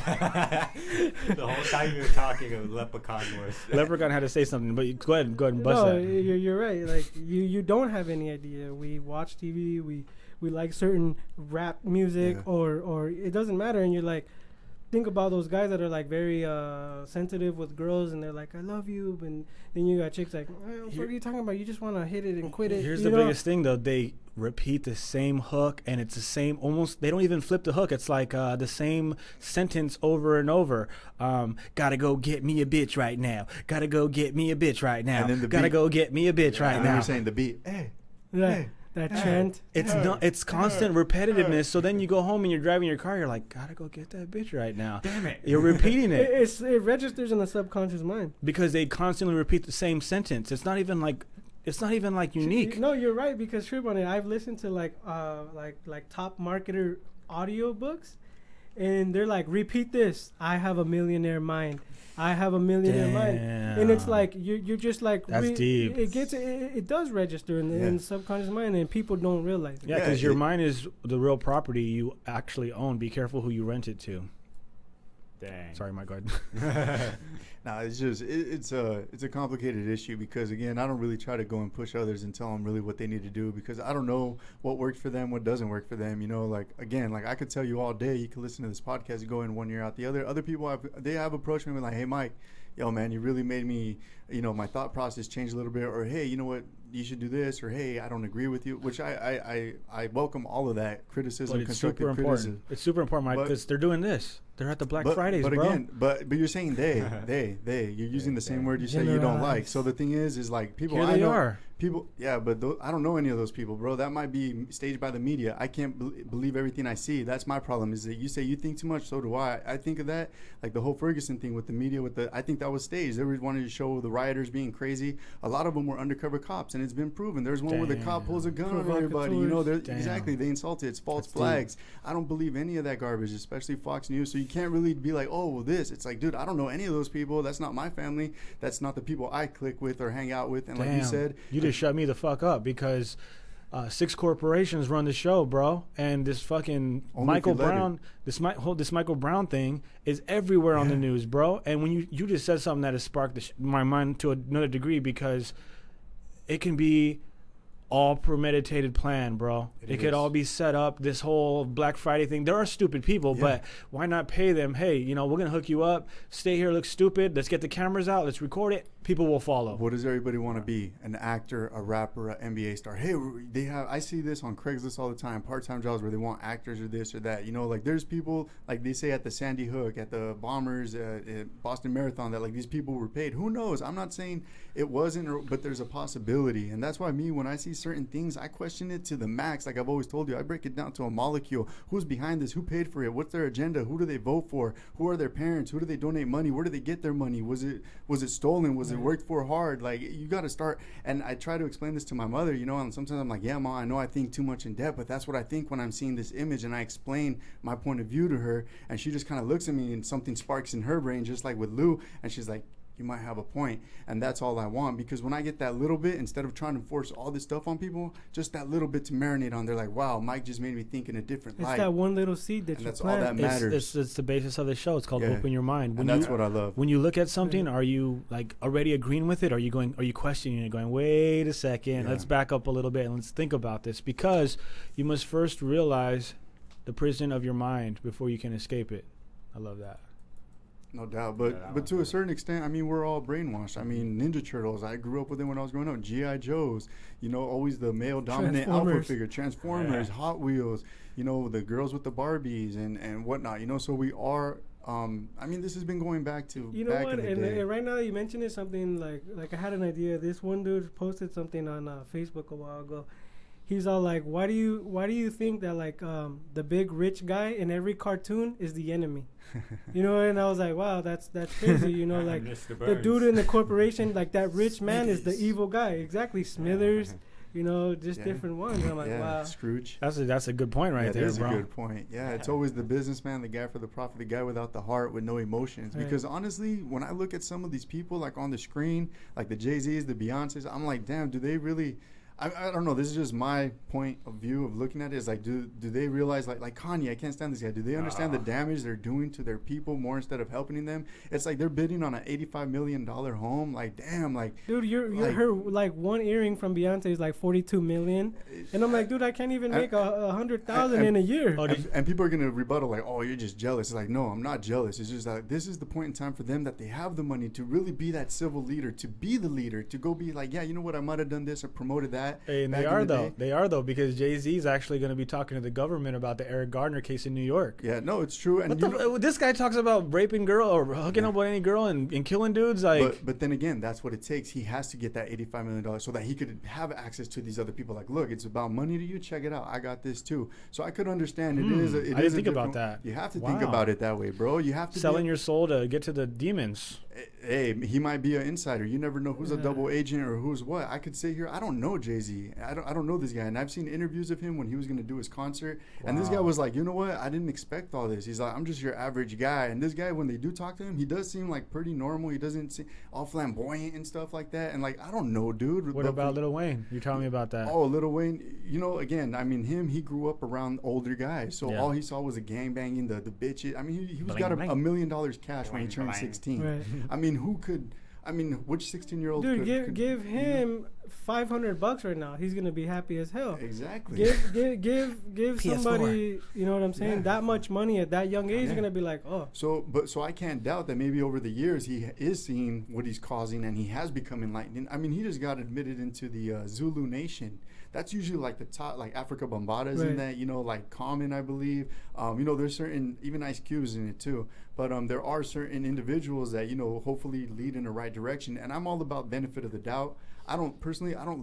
The whole time you were talking, a leprechaun was.
Leprechaun had to say something, but go ahead and bust
no,
that.
you're right. Like you don't have any idea. We watch TV. We like certain rap music or it doesn't matter. And you're like, think about those guys that are like very sensitive with girls and they're like, I love you, and then you got chicks like, what are you talking about? You just want to hit it and quit it.
Here's
you
the
know?
biggest thing, though. They repeat the same hook, and it's the same. Almost, they don't even flip the hook. It's like the same sentence over and over. Gotta go get me a bitch right now. Gotta go get me a bitch right now.
And then the
Gotta
beat.
go get me a bitch right
and then
now.
you're saying the beat. Hey,
Yeah,
hey.
that chant.
It's not. It's constant repetitiveness. So then you go home and you're driving your car. You're like, gotta go get that bitch right now.
Damn it.
You're repeating it
It registers in the subconscious mind.
because they constantly repeat the same sentence. It's not even like unique.
No, you're right because trip on it. I've listened to like top marketer audio books, and they're like, repeat this. I have a millionaire mind. I have a millionaire mind, and it's like you're just like
That's deep.
It does register in the subconscious mind, and people don't realize it.
Yeah, because your mind is the real property you actually own. Be careful who you rent it to.
Dang.
Sorry, Mike. Go ahead.
No, it's just it's a complicated issue because again, I don't really try to go and push others and tell them really what they need to do because I don't know what works for them, what doesn't work for them. You know, like again, like I could tell you all day, you can listen to this podcast and go in one ear out the other. Other people have approached me with like, hey Mike, yo man, you really made me, you know, my thought process change a little bit, or hey, you know what, you should do this, or hey, I don't agree with you, which I welcome all of that criticism,
But it's
constructive
super important.
criticism.
It's super important, Mike, because they're doing this. They're at the Black Fridays,
but
bro.
again, but you're saying they. You're using the same word you say you don't like. So the thing is like people.
Here
I
they
know,
are.
People, yeah, but I don't know any of those people, bro. That might be staged by the media. I can't believe everything I see. That's my problem. Is that you say you think too much, so do I. I think of that, like the whole Ferguson thing with the media. I think that was staged. They were wanting to show the rioters being crazy. A lot of them were undercover cops, and it's been proven. There's one where the cop pulls a gun on everybody. You know, exactly. They insulted. It's false flags. I don't believe any of that garbage, especially Fox News. So you can't really be like, oh, well, this. It's like, dude, I don't know any of those people. That's not my family. That's not the people I click with or hang out with. And like you said,
you just shut me the fuck up because 6 corporations run the show, bro, and this fucking Michael Brown, this Michael Brown thing is everywhere on the news, bro. And when you just said something that has sparked my mind to another degree, because it can be all premeditated plan, bro. It could all be set up. This whole Black Friday thing. There are stupid people, but why not pay them? Hey, we're gonna hook you up. Stay here, look stupid. Let's get the cameras out. Let's record it. People will follow.
What does everybody want to be? An actor, a rapper, an NBA star. Hey, I see this on Craigslist all the time. Part-time jobs where they want actors or this or that. Like there's people like they say at the Sandy Hook, at the Bombers, at Boston Marathon, that like these people were paid. Who knows? I'm not saying it wasn't, but there's a possibility, and that's why when I see certain things, I question it to the max. Like I've always told you, I break it down to a molecule. Who's behind this? Who paid for it? What's their agenda? Who do they vote for? Who are their parents? Who do they donate money? Where do they get their money? Was it stolen? Was it worked for hard? Like you got to start. And I try to explain this to my mother, and sometimes I'm like, yeah, Mom, I know I think too much in depth, but that's what I think when I'm seeing this image, and I explain my point of view to her, and she just kind of looks at me and something sparks in her brain, just like with Lou, and she's like, you might have a point. And that's all I want, because when I get that little bit, instead of trying to force all this stuff on people, just that little bit to marinate on, they're like, wow, Mike just made me think in a different light.
It's that one little seed that you
that's
plant.
all that matters.
It's the basis of the show. It's called Open Your Mind.
And that's what I love.
When you look at something, are you like already agreeing with it? Are you questioning it, going, wait a second, let's back up a little bit and let's think about this? Because you must first realize the prison of your mind before you can escape it. I love that.
No doubt, but to a certain extent, I mean, we're all brainwashed. I mean, Ninja Turtles, I grew up with them when I was growing up. G.I. Joes, always the male dominant alpha figure. Transformers, Hot Wheels, the girls with the Barbies and whatnot. So we are. I mean, this has been going back to back in the day.
And right now you mentioned it, something like I had an idea. This one dude posted something on Facebook a while ago. He's all like, why do you think that like the big rich guy in every cartoon is the enemy? And I was like, wow, that's crazy. Like the dude in the corporation, like that rich man is the evil guy. Exactly, Smithers. Just different ones. I'm like, wow.
Scrooge.
That's a good point right there,
that
bro.
That's a good point. Yeah, it's always the businessman, the guy for the profit, the guy without the heart, with no emotions. Right. Because honestly, when I look at some of these people like on the screen, like the Jay-Z's, the Beyoncé's, I'm like, damn, do they really... I don't know. This is just my point of view of looking at it. Is like, do they realize, like Kanye, I can't stand this guy. Do they understand the damage they're doing to their people more instead of helping them? It's like they're bidding on an $85 million home. Like, damn, like.
Dude, you're her like one earring from Beyonce is like $42 million, and I'm like, dude, I can't even make $100,000 in a year.
And people are gonna rebuttal like, oh, you're just jealous. It's like, no, I'm not jealous. It's just that this is the point in time for them that they have the money to really be that civil leader, to be the leader, to go be like, yeah, you know what, I might have done this or promoted that.
Hey, and they are though, because Jay-Z is actually going to be talking to the government about the Eric Gardner case in New York.
Yeah, no, it's true. And
this guy talks about raping girl or hooking up with any girl and killing dudes. Like,
but then again, that's what it takes. He has to get that $85 million so that he could have access to these other people. Like, look, it's about money to you. Check it out. I got this too. So I could understand. I didn't
think about that.
You have to think about it that way, bro. You have to
selling your soul to get to the demons.
Hey, he might be an insider. You never know who's a double agent or who's what. I could sit here. I don't know Jay-Z. I don't know this guy. And I've seen interviews of him when he was going to do his concert. Wow. And this guy was like, you know what? I didn't expect all this. He's like, I'm just your average guy. And this guy, when they do talk to him, he does seem like pretty normal. He doesn't seem all flamboyant and stuff like that. And like, I don't know, dude.
What about Lil Wayne? You telling me about that.
Oh, Lil Wayne. Again, I mean, he grew up around older guys. So all he saw was the gangbanging, the bitches. I mean, he was got $1 million cash when he turned 16. Right. I mean, which 16-year-old
could give him $500 right now? He's gonna be happy as hell.
Exactly.
Give somebody, you know what I'm saying? That much money at that young age, you're gonna be like, oh.
So I can't doubt that maybe over the years he is seeing what he's causing and he has become enlightened. I mean, he just got admitted into the Zulu Nation. That's usually like the top, like Africa Bambaatas in that, like Common, I believe. There's certain, even Ice Cube's in it too. But there are certain individuals that, hopefully lead in the right direction. And I'm all about benefit of the doubt. I don't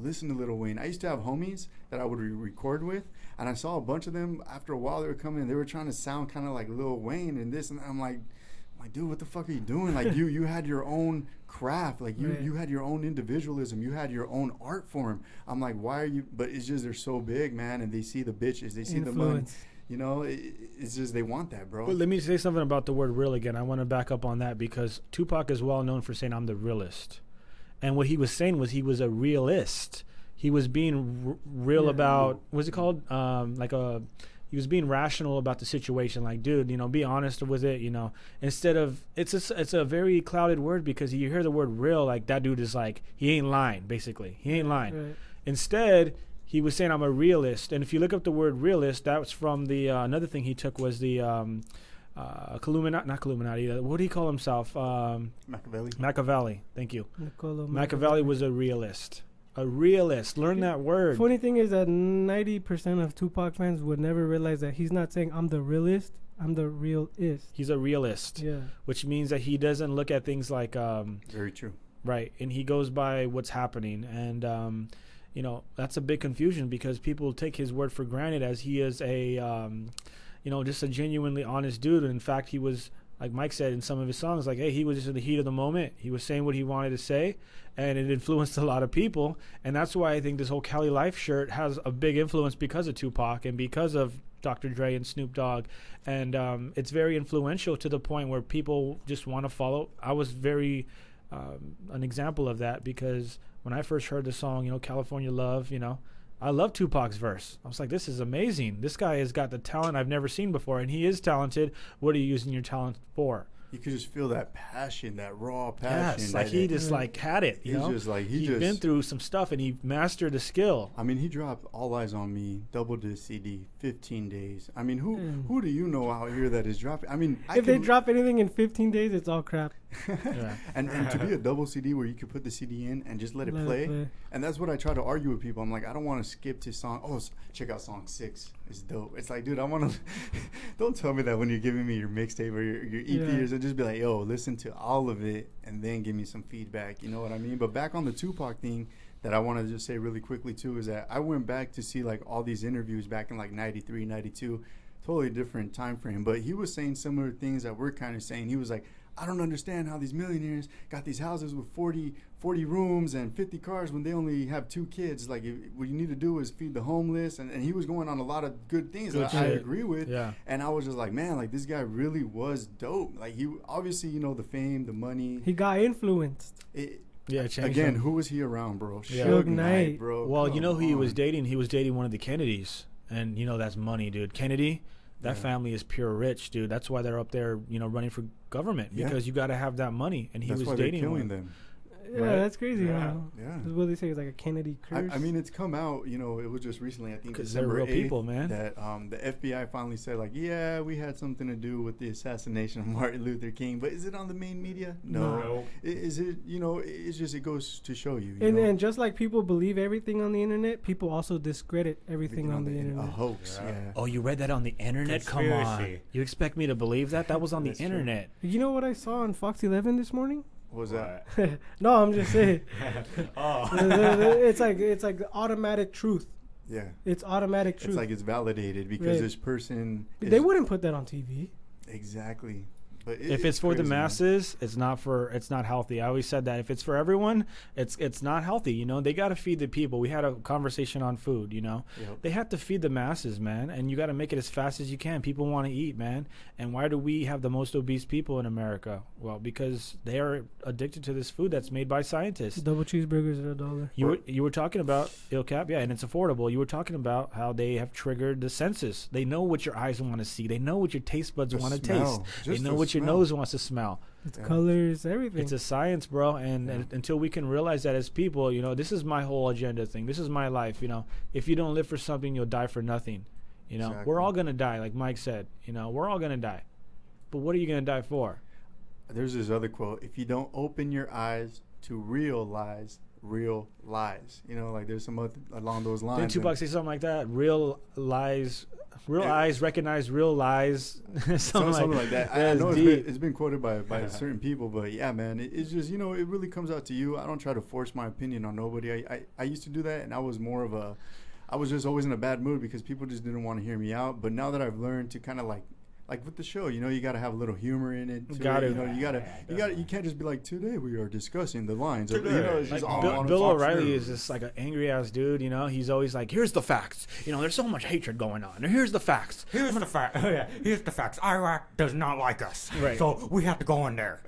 listen to Lil Wayne. I used to have homies that I would record with, and I saw a bunch of them after a while. They were coming and they were trying to sound kind of like Lil Wayne and this, and I'm like, dude, what the fuck are you doing? Like, you had your own craft. Like, you had your own individualism. You had your own art form. I'm like, why are you? But it's just they're so big, man, and they see the bitches. They see the money. It's just they want that, bro.
But let me say something about the word real again. I want to back up on that because Tupac is well known for saying, I'm the realist. And what he was saying was he was a realist. he was being real about, what's it called? He was being rational about the situation. Like, dude, you know, be honest with it, you know, instead of, it's a very clouded word, because you hear the word real, like that dude is like, he ain't lying, basically. He ain't lying. Right. Instead, he was saying, I'm a realist. And if you look up the word realist, that was from the, another thing he took was the, not Illuminati, what do you call himself? Machiavelli. Thank you. Machiavelli was a realist. A realist. Learn that word.
Funny thing is that 90% of Tupac fans would never realize that he's not saying I'm the realist. I'm the realist.
He's a realist. Yeah. Which means that he doesn't look at things like.
Very true.
Right. And he goes by what's happening. And, you know, that's a big confusion, because people take his word for granted as he is a, you know, just a genuinely honest dude. And in fact, he was, like Mike said in some of his songs, like, hey, he was just in the heat of the moment. He was saying what he wanted to say, and it influenced a lot of people. And that's why I think this whole Cali Life shirt has a big influence, because of Tupac and because of Dr. Dre and Snoop Dogg. And it's very influential to the point where people just want to follow. I was very an example of that, because when I first heard the song, you know, California Love, you know, I love Tupac's verse. I was like, this is amazing. This guy has got the talent I've never seen before, and he is talented. What are you using your talent for?
You could just feel that passion, that raw passion.
Yes, like he just like had it. You know?
Just like
he's been through some stuff, and he mastered the skill.
I mean, he dropped All Eyes on Me, double disc CD, 15 days. I mean, who do you know out here that is dropping? I mean,
if they drop anything in 15 days, it's all crap.
Yeah. and to be a double CD where you could put the CD in and just let it play. And that's what I try to argue with people. I'm like, I don't want to skip to song. Oh, check out song 6. It's dope. It's like, dude, I want to. Don't tell me that when you're giving me your mixtape or your EP, or so, just be like, yo, listen to all of it and then give me some feedback. You know what I mean? But back on the Tupac thing, that I want to just say really quickly too, is that I went back to see like all these interviews back in like 93, 92, totally different time frame. But he was saying similar things that we're kind of saying. He was like, I don't understand how these millionaires got these houses with 40 rooms and 50 cars when they only have 2 kids. Like, what you need to do is feed the homeless. And he was going on a lot of good things that I agree with. Yeah. And I was just like, man, like, this guy really was dope. Like, he obviously, you know, the fame, the money.
He got influenced.
Again, who was he around, bro?
Yeah. Suge Knight,
bro.
Well, you know who he was dating? He was dating one of the Kennedys. And, you know, that's money, dude. Kennedy. That family is pure rich, dude. That's why they're up there, you know, running for government, because you got to have that money. And
that's
was
why
dating
they're killing them.
Yeah, right? That's crazy. Yeah. What they say is like a Kennedy curse.
I mean, it's come out, you know, it was just recently, I think,
because they're real people, man.
That the FBI finally said, like, yeah, we had something to do with the assassination of Martin Luther King. But is it on the main media? No. Is it, you know, it's just, it goes to show you.
And just like people believe everything on the internet, people also discredit everything on the internet.
A hoax, yeah.
Oh, you read that on the internet? Conspiracy. Come on. You expect me to believe that? That was on the internet.
True. You know what I saw on Fox 11 this morning?
What was that?
No, I'm just saying. It's like automatic truth.
Yeah.
It's automatic truth.
It's like it's validated because this person.
They wouldn't put that on TV.
Exactly. But
if it's for the masses, it's not healthy. I always said that if it's for everyone, it's not healthy. You know, they got to feed the people. We had a conversation on food. You know, they have to feed the masses, man, and you got to make it as fast as you can. People want to eat, man. And why do we have the most obese people in America? Well, because they are addicted to this food that's made by scientists.
Double cheeseburgers are $1.
You were talking about Illcap, and it's affordable. You were talking about how they have triggered the senses. They know what your eyes want to see. They know what your taste buds want to taste. They know what your nose wants to smell.
It's colors, everything.
It's a science, bro. And until we can realize that as people, you know, this is my whole agenda thing. This is my life. You know, if you don't live for something, you'll die for nothing. You know, we're all going to die. Like Mike said, you know, we're all going to die. But what are you going to die for?
There's this other quote. If you don't open your eyes to realize real lies, you know, like there's some other along those lines.
Didn't Tupac say something like that? Real lies. Real eyes recognize real lies. something like that.
I know it's been quoted by certain people, but yeah, man, it's just, you know, it really comes out to you. I don't try to force my opinion on nobody. I used to do that, and I was more of I was just always in a bad mood because people just didn't want to hear me out. But now that I've learned to kind of like like with the show, you know, you got to have a little humor in it.
Got it.
You know, you can't just be like, today we are discussing the lines. You know, it's
Like
just
Bill O'Reilly is just like an angry ass dude. You know, he's always like, "Here's the facts. You know, there's so much hatred going on. Here's the facts.
Here's the fact. Here's the facts. Iraq does not like us.
Right.
So we have to go in there.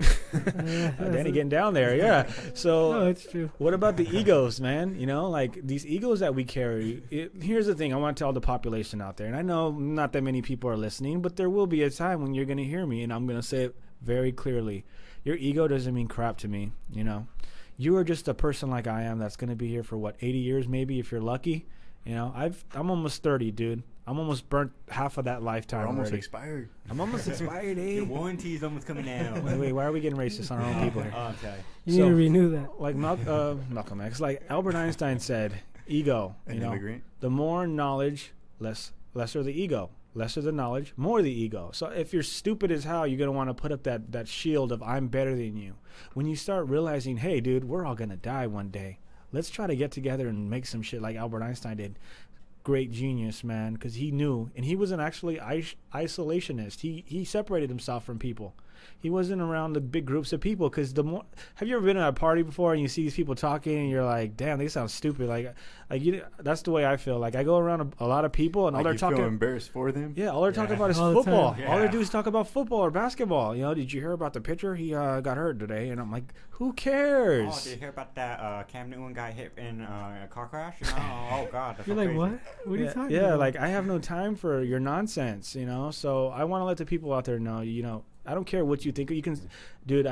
Danny getting down there, yeah. So
No, it's true.
what about the egos, man? You know, like these egos that we carry. Here's the thing: I want to tell the population out there, and I know not that many people are listening, but there will be a time when you're going to hear me, and I'm going to say it very clearly. Your ego doesn't mean crap to me. You know, you are just a person like I am that's going to be here for 80 years, maybe if you're lucky. You know, I'm almost 30, dude. I'm almost burnt half of that lifetime.
We're almost
already.
expired.
I'm almost expired, eh?
Your warranty is almost coming out.
Wait, why are we getting racist on our own people here?
Oh, I'm sorry.
You need to renew that.
Like Malcolm X, like Albert Einstein said, ego.
And
You know,
immigrant.
the more knowledge, lesser the ego. Lesser the knowledge, more the ego. So if you're stupid as hell, you're gonna want to put up that shield of I'm better than you. When you start realizing, hey, dude, we're all gonna die one day. Let's try to get together and make some shit like Albert Einstein did. Great genius, man, because he knew, and he wasn't actually isolationist. He separated himself from people. He wasn't around the big groups of people, because have you ever been at a party before and you see these people talking and you're like, damn, they sound stupid. That's the way I feel. Like I go around a lot of people and all
Like
they're
you
talking.
feel embarrassed for them.
Yeah, all they're talking about is
All the
football.
time.
All they
Yeah.
do is talk about football or basketball. You know, did you hear about the pitcher? He got hurt today, and I'm like, who cares?
Oh, did you hear about that Cam Newton got hit in a car crash? Oh God. That's
You're
so
like,
crazy.
what? What are you talking
Yeah,
about?
like I have no time for your nonsense, you know. So I want to let the people out there know, you know, I don't care what you think. You can, dude.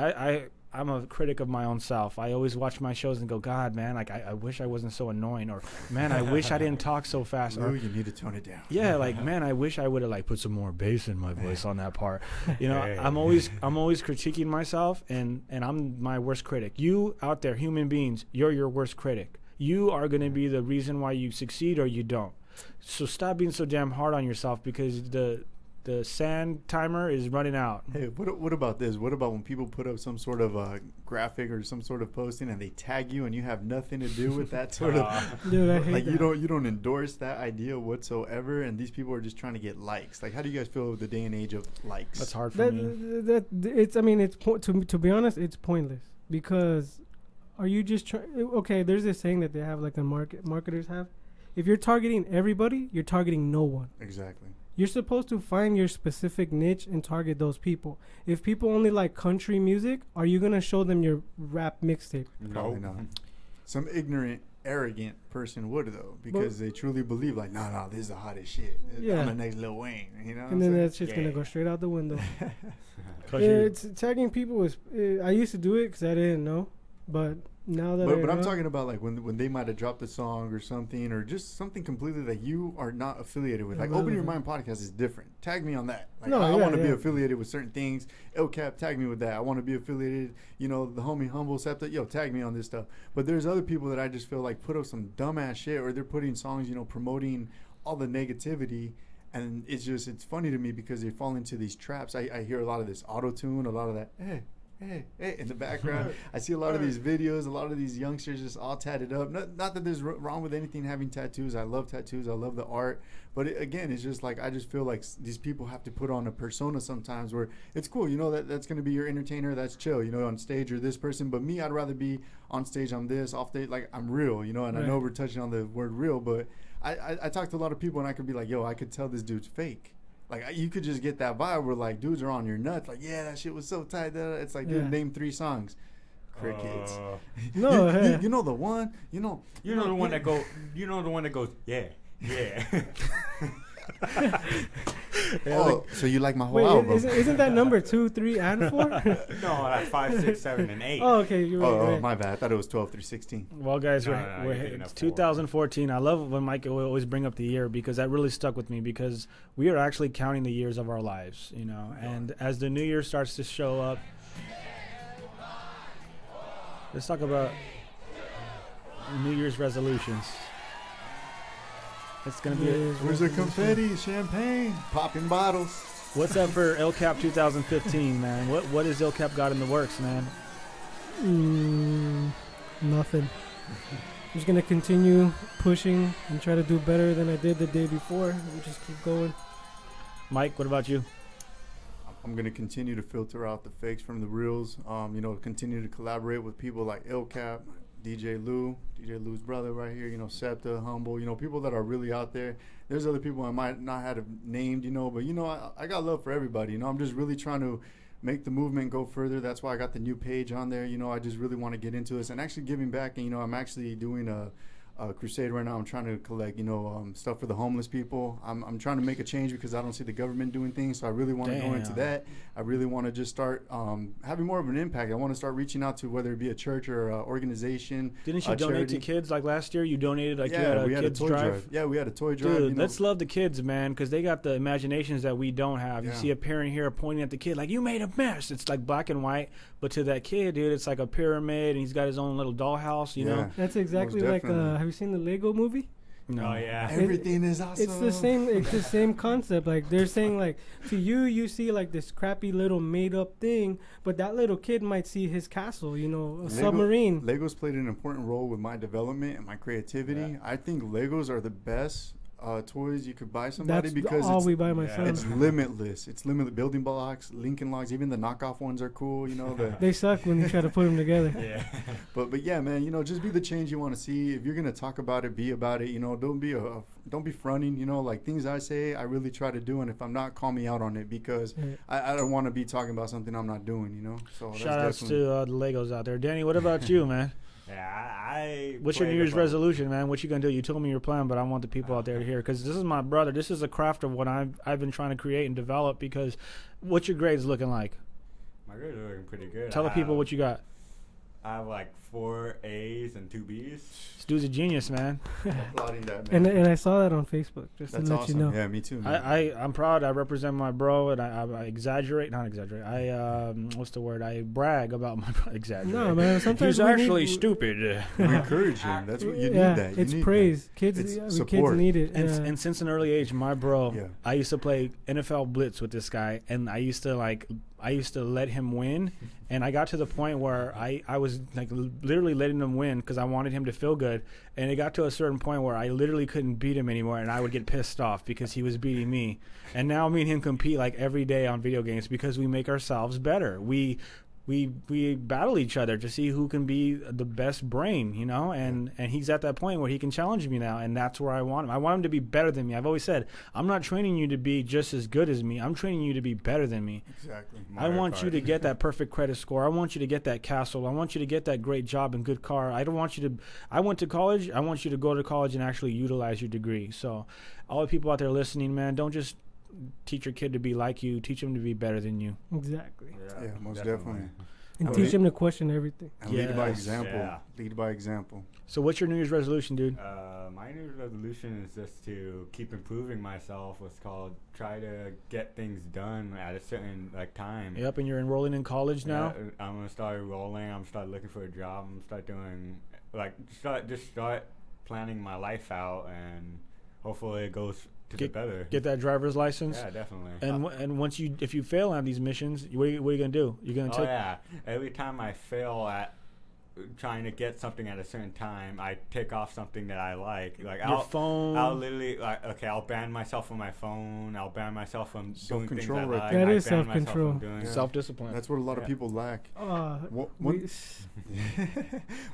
I'm a critic of my own self. I always watch my shows and go, God, man, like I wish I wasn't so annoying, or man, I wish I didn't talk so fast.
Lou,
Or,
you need to tone it down.
yeah, like man, I wish I would have like put some more bass in my voice on that part. You know,
Hey.
I'm always critiquing myself, and I'm my worst critic. You out there, human beings, you're your worst critic. You are going to be the reason why you succeed or you don't. So stop being so damn hard on yourself, because the sand timer is running out.
Hey, what about this? What about when people put up some sort of graphic or some sort of posting and they tag you and you have nothing to do with that sort of
Dude, I hate
like
that.
you don't endorse that idea whatsoever, and these people are just trying to get likes. Like, how do you guys feel with the day and age of likes?
That's hard for me.
To be honest, it's pointless, because are you just trying? Okay, there's this saying that they have, like, marketers have. If you're targeting everybody, you're targeting no one.
Exactly.
You're supposed to find your specific niche and target those people. If people only like country music, are you gonna show them your rap mixtape?
Probably not. Some ignorant, arrogant person would, though, because they truly believe, like, no, this is the hottest shit.
Yeah.
I'm the next Lil Wayne. You know what
And
I'm
then
saying?
that's just gonna go straight out the window.
'Cause you-
It's tagging people is. I used to do it because I didn't know, but now that
But
I
I'm
know,
talking about like when they might have dropped a song or something, or just something completely that you are not affiliated with. Like Open Your Mind podcast is different. Tag me on that. Like,
No,
I
yeah,
want to be
yeah.
affiliated with certain things. Illcap, tag me with that. I want to be affiliated. You know, the homie Humble Septa, tag me on this stuff. But there's other people that I just feel like put up some dumbass shit, or they're putting songs, promoting all the negativity. And it's funny to me because they fall into these traps. I hear a lot of this auto tune, a lot of that hey in the background. I see a lot of these videos, a lot of these youngsters just all tatted up. Not that there's wrong with anything having tattoos. I love tattoos. I love the art. But again, it's just like I just feel like these people have to put on a persona sometimes where it's cool. That's going to be your entertainer. That's chill, on stage, or this person. But me, I'd rather be on stage. I'm this, off stage. Like, I'm real, and
Right.
I know we're touching on the word real, but I talk to a lot of people and I could be like, I could tell this dude's fake. Like, you could just get that vibe where, like, dudes are on your nuts. Like, yeah, that shit was so tight. It's like, dude,
Yeah.
name 3 songs. Crickets.
No, hey.
you know the one.
You know the one that go. You know the one that goes. Yeah.
So you like my whole
Wait,
album?
isn't that number 2, 3, and 4?
No, like 5, 6, 7, and 8.
Oh, okay, you're right.
Oh,
right.
my bad. I thought it was 12 through 16.
Well, guys,
No, you're thinking
it's
of 4.
2014. I love when Mike will always bring up the year, because that really stuck with me, because we are actually counting the years of our lives, And as the new year starts to show up, let's talk about New Year's resolutions. It's going to be...
Where's the confetti, champagne, popping bottles?
What's up for Illcap 2015, man? What has Illcap got in the works, man?
Nothing. I'm just gonna continue pushing and try to do better than I did the day before. We just keep going.
Mike, what about you?
I'm going to continue to filter out the fakes from the reals. You know, continue to collaborate with people like Illcap, DJ Lou's brother right here, you know, Septa, Humble, you know, people that are really out there. There's other people I might not have named, you know, but, you know, I got love for everybody. You know, I'm just really trying to make the movement go further. That's why I got the new page on there. You know, I just really want to get into this and actually giving back. And, you know, I'm actually doing a crusade right now. I'm trying to collect, you know, stuff for the homeless people. I'm trying to make a change because I don't see the government doing things. So I really want to go into that. I really want to just start having more of an impact. I want to start reaching out to whether it be a church or an organization.
Didn't you donate to kids like last year? You donated like you had a kids drive.
Yeah, we had a toy drive.
Dude,
you know.
let's love the kids, man, because they got the imaginations that we don't have. You see a parent here pointing at the kid like, you made a mess. It's like black and white. But to that kid, dude, it's like a pyramid, and he's got his own little dollhouse, you know?
That's exactly like, have you seen the Lego movie?
No.
Oh, yeah.
Everything is awesome.
It's the same concept. Like, they're saying, like, to you see, like, this crappy little made-up thing, but that little kid might see his castle, you know, a submarine.
Legos played an important role with my development and my creativity. Yeah. I think Legos are the best toys you could buy somebody because
all we buy my son.
It's limitless. It's limitless. Building blocks, Lincoln Logs, even the knockoff ones are cool. You know,
they suck when you try to put them together.
Yeah.
But yeah, man. You know, just be the change you want to see. If you're gonna talk about it, be about it. You know, don't be fronting. You know, like things I say, I really try to do, and if I'm not, call me out on it because I don't want to be talking about something I'm not doing. You know. So
shout outs to the Legos out there, Danny. What about you, man?
Yeah,
what's your New Year's resolution, man? What you gonna do? You told me your plan, but I want the people out there to hear because this is my brother. This is a craft of what I've been trying to create and develop. Because what's your grades looking like?
My grades are looking pretty good.
Tell the people what you got.
I have like 4 A's and 2 B's.
This dude's a genius, man.
Applauding that, man.
And I saw that on Facebook. Just
That's
to let
awesome.
you know.
Yeah, me too. Man.
I'm proud. I represent my bro, and I not exaggerate. I what's the word? I brag about my bro. Exaggerate.
No, man. Sometimes
he's actually stupid.
We encourage him. That's what you need. That
it's
need
praise.
That.
Kids,
it's
kids need it.
And since an early age, my bro, I used to play NFL blitz with this guy, and I used to let him win, and I got to the point where I was like literally letting him win because I wanted him to feel good, and it got to a certain point where I literally couldn't beat him anymore, and I would get pissed off because he was beating me. And now me and him compete like every day on video games because we make ourselves better. We battle each other to see who can be the best brain, you know, and he's at that point where he can challenge me now, and that's where I want him. I want him to be better than me. I've always said, I'm not training you to be just as good as me. I'm training you to be better than me.
Exactly.
I want you to get that perfect credit score. I want you to get that castle. I want you to get that great job and good car. I went to college. I want you to go to college and actually utilize your degree. So all the people out there listening, man, don't just teach your kid to be like you. Teach them to be better than you.
Exactly.
Yeah, most definitely.
And teach them to question everything.
And lead by example. Yeah. Lead by example.
So what's your New Year's resolution, dude?
My New Year's resolution is just to keep improving myself. What's called try to get things done at a certain time.
Yep, and you're enrolling in college now?
I'm going to start enrolling. I'm going to start looking for a job. I'm going to start doing, start planning my life out, and hopefully it goes to get better.
Get that driver's license.
Yeah, definitely.
And once if you fail on these missions, what are you gonna do? You're gonna take.
Yeah. Every time I fail at trying to get something at a certain time, I take off something that I like. Like
your phone.
I'll literally I'll ban myself from my phone. I'll ban myself from doing things I like.
That is self-control.
Self-discipline.
That's what a lot of people lack.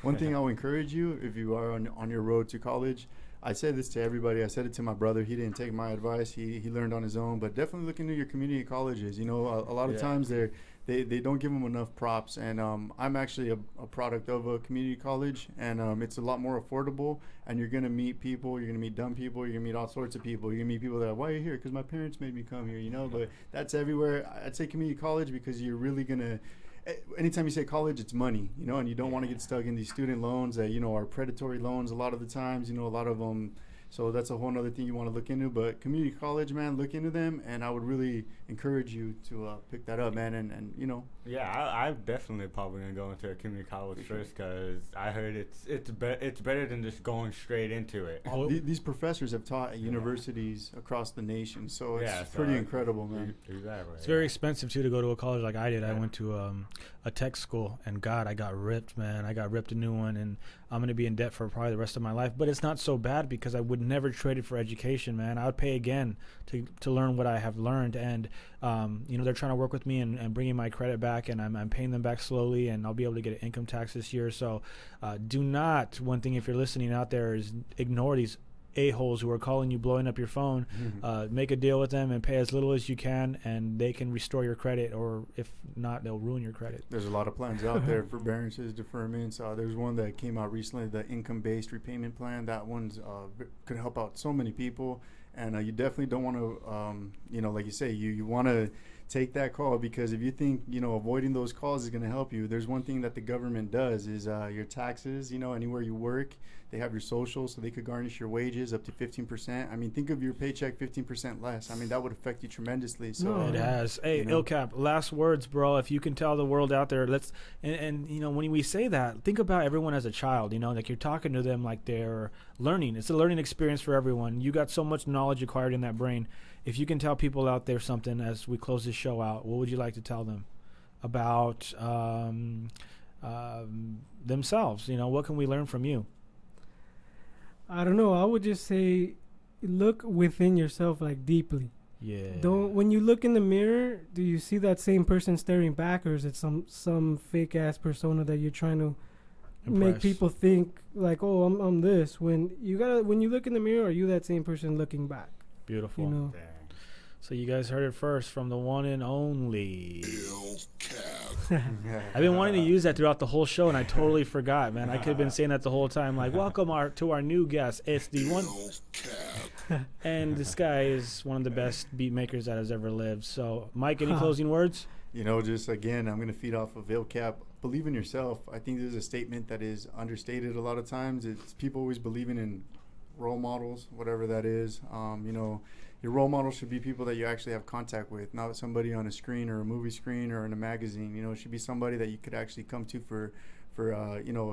One thing I'll encourage you if you are on your road to college. I say this to everybody. I said it to my brother. He didn't take my advice. He learned on his own. But definitely look into your community colleges. You know, a lot of times they don't give them enough props. And I'm actually a product of a community college, and it's a lot more affordable. And you're gonna meet people. You're gonna meet dumb people. You're gonna meet all sorts of people. You're gonna meet people that are, why are you here? Because my parents made me come here. You know, but that's everywhere. I'd say community college because you're really gonna. Anytime you say college, it's money, you know, and you don't want to get stuck in these student loans that, you know, are predatory loans a lot of the times, you know, a lot of them. So that's a whole other thing you want to look into. But community college, man, look into them, and I would really encourage you to pick that up, man, and you know.
Yeah, I'm definitely probably going to go into a community college first because I heard it's better than just going straight into it.
These professors have taught at universities across the nation, so it's pretty incredible, man.
Exactly.
It's very expensive, too, to go to a college like I did. I went to a tech school, and God, I got ripped, man. I got ripped a new one, and I'm going to be in debt for probably the rest of my life. But it's not so bad because I would never trade it for education, man. I would pay again to learn what I have learned. And, they're trying to work with me and bringing my credit back, and I'm paying them back slowly, and I'll be able to get an income tax this year. So do not, one thing if you're listening out there, is ignore these a-holes who are calling you, blowing up your phone. Make a deal with them and pay as little as you can, and they can restore your credit, or if not, they'll ruin your credit.
There's a lot of plans out there, forbearances, deferments. There's one that came out recently, the income-based repayment plan. That one's could help out so many people, and you definitely don't want to, like you say, you want to take that call, because if you think avoiding those calls is going to help you, there's one thing that the government does is your taxes. Anywhere you work, they have your social, so they could garnish your wages up to 15%. I mean, think of your paycheck 15% less. I mean, that would affect you tremendously. So
it has. Hey, Illcap, last words, bro. If you can tell the world out there, and when we say that, think about everyone as a child. Like you're talking to them like they're learning. It's a learning experience for everyone. You got so much knowledge acquired in that brain. If you can tell people out there something as we close this show out, what would you like to tell them about themselves? What can we learn from you?
I don't know. I would just say look within yourself, like, deeply.
Yeah.
When you look in the mirror, do you see that same person staring back, or is it some fake ass persona that you're trying to make people think like, oh, I'm this? When you look in the mirror, are you that same person looking back?
Beautiful. So you guys heard it first from the one and only Illcap. I've been wanting to use that throughout the whole show, and I totally forgot, man. I could have been saying that the whole time. Like, welcome to our new guest. It's the one. And this guy is one of the best beat makers that has ever lived. So, Mike, any closing words?
Just again, I'm going to feed off of Illcap. Believe in yourself. I think this is a statement that is understated a lot of times. It's people always believing in role models, whatever that is. Your role model should be people that you actually have contact with, not somebody on a screen or a movie screen or in a magazine. It should be somebody that you could actually come to for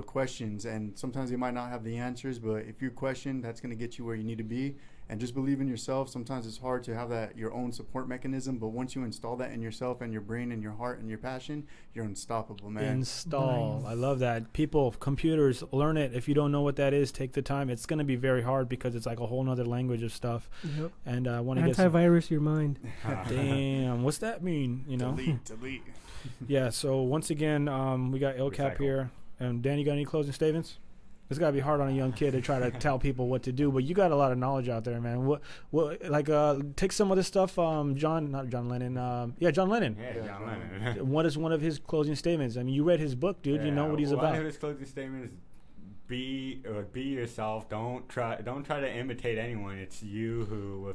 questions. And sometimes they might not have the answers, but if you question, that's going to get you where you need to be. And just believe in yourself. Sometimes it's hard to have that, your own support mechanism, but once you install that in yourself and your brain and your heart and your passion, you're unstoppable, man.
Install.
Nice.
I love that. People, computers, learn it. If you don't know what that is, take the time. It's going to be very hard because it's like a whole nother language of stuff.
Yep.
And I want to get
antivirus your mind.
Damn, what's that mean?
Delete.
Yeah. So once again, we got Illcap here, and Dan, you got any closing statements? It's gotta be hard on a young kid to try to tell people what to do, but you got a lot of knowledge out there, man. Take some of this stuff. John Lennon. John Lennon.
Yeah, John Lennon.
What is one of his closing statements? I mean, you read his book, dude. You know what he's about.
One of his closing statements is be yourself. Don't try to imitate anyone. It's you who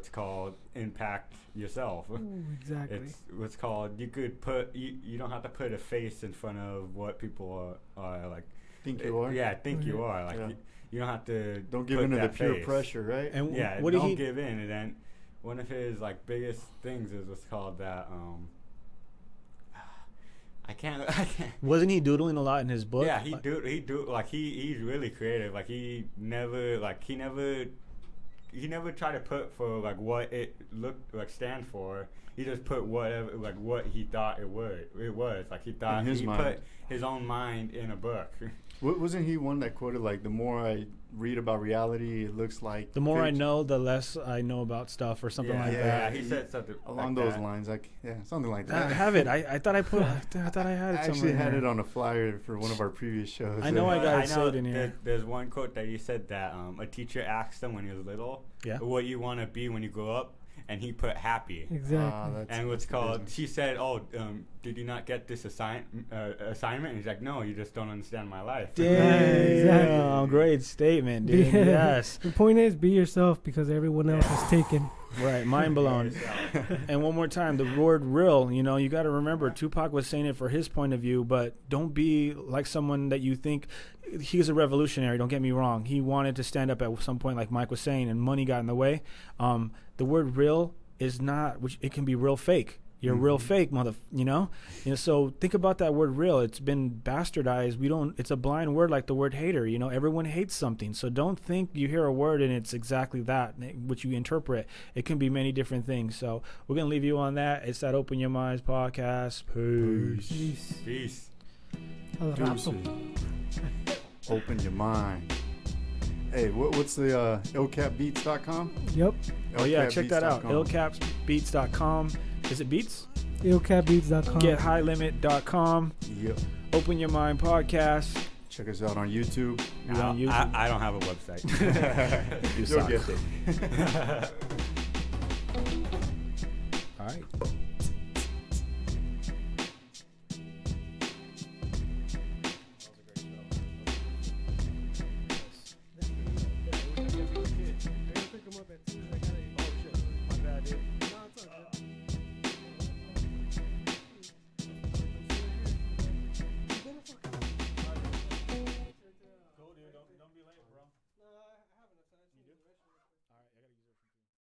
impact yourself.
Ooh, exactly.
It's what's called. You could you don't have to put a face in front of what people are like.
Think you are?
Yeah, you are. Like you don't have to.
Don't give in to the peer pressure, right?
And
don't give in. And then one of his biggest things is what's called that. I can't.
Wasn't he doodling a lot in his book?
Yeah, he's really creative. He never tried to put for what it looked stand for. He just put whatever what he thought it was. He thought he put his own mind in a book.
Wasn't he one that quoted the more I read about reality, it looks like
the more I know, the less I know about stuff, or something like that.
Yeah, he said something
along those lines, something like that.
I have it. I thought I had it.
I actually had it on a flyer for one of our previous shows.
I know I got it saved in here.
There's one quote that he said that a teacher asked him when he was little, what you want to be when you grow up. And he put happy.
Exactly.
And what's called, she said, did you not get this assignment? And he's like, no, you just don't understand my life.
Damn, great statement, dude. Yes.
The point is, be yourself because everyone else is taken.
Right, mind blown. And one more time, the word real, you got to remember, Tupac was saying it for his point of view, but don't be like someone that you think. He's a revolutionary, don't get me wrong. He wanted to stand up at some point, like Mike was saying, and money got in the way. The word real is not, it can be real fake. You're real fake, so think about that word real. It's been bastardized. It's a blind word like the word hater. Everyone hates something. So don't think you hear a word and it's exactly that, which you interpret. It can be many different things. So we're going to leave you on that. It's that Open Your Minds podcast. Peace.
Peace.
Peace.
Al rato.
Open your mind. Hey, what's the illcapbeats.com?
Yep.
Oh yeah, check that out.
illcapbeats.com.
Illcapsbeats.com. Is it Beats?
Illcapbeats.com.
GetHighLimit.com.
Yep.
Open Your Mind podcast.
Check us out on YouTube.
We're on YouTube.
I don't have a website.
You
You'll
suck.
get it.
All right.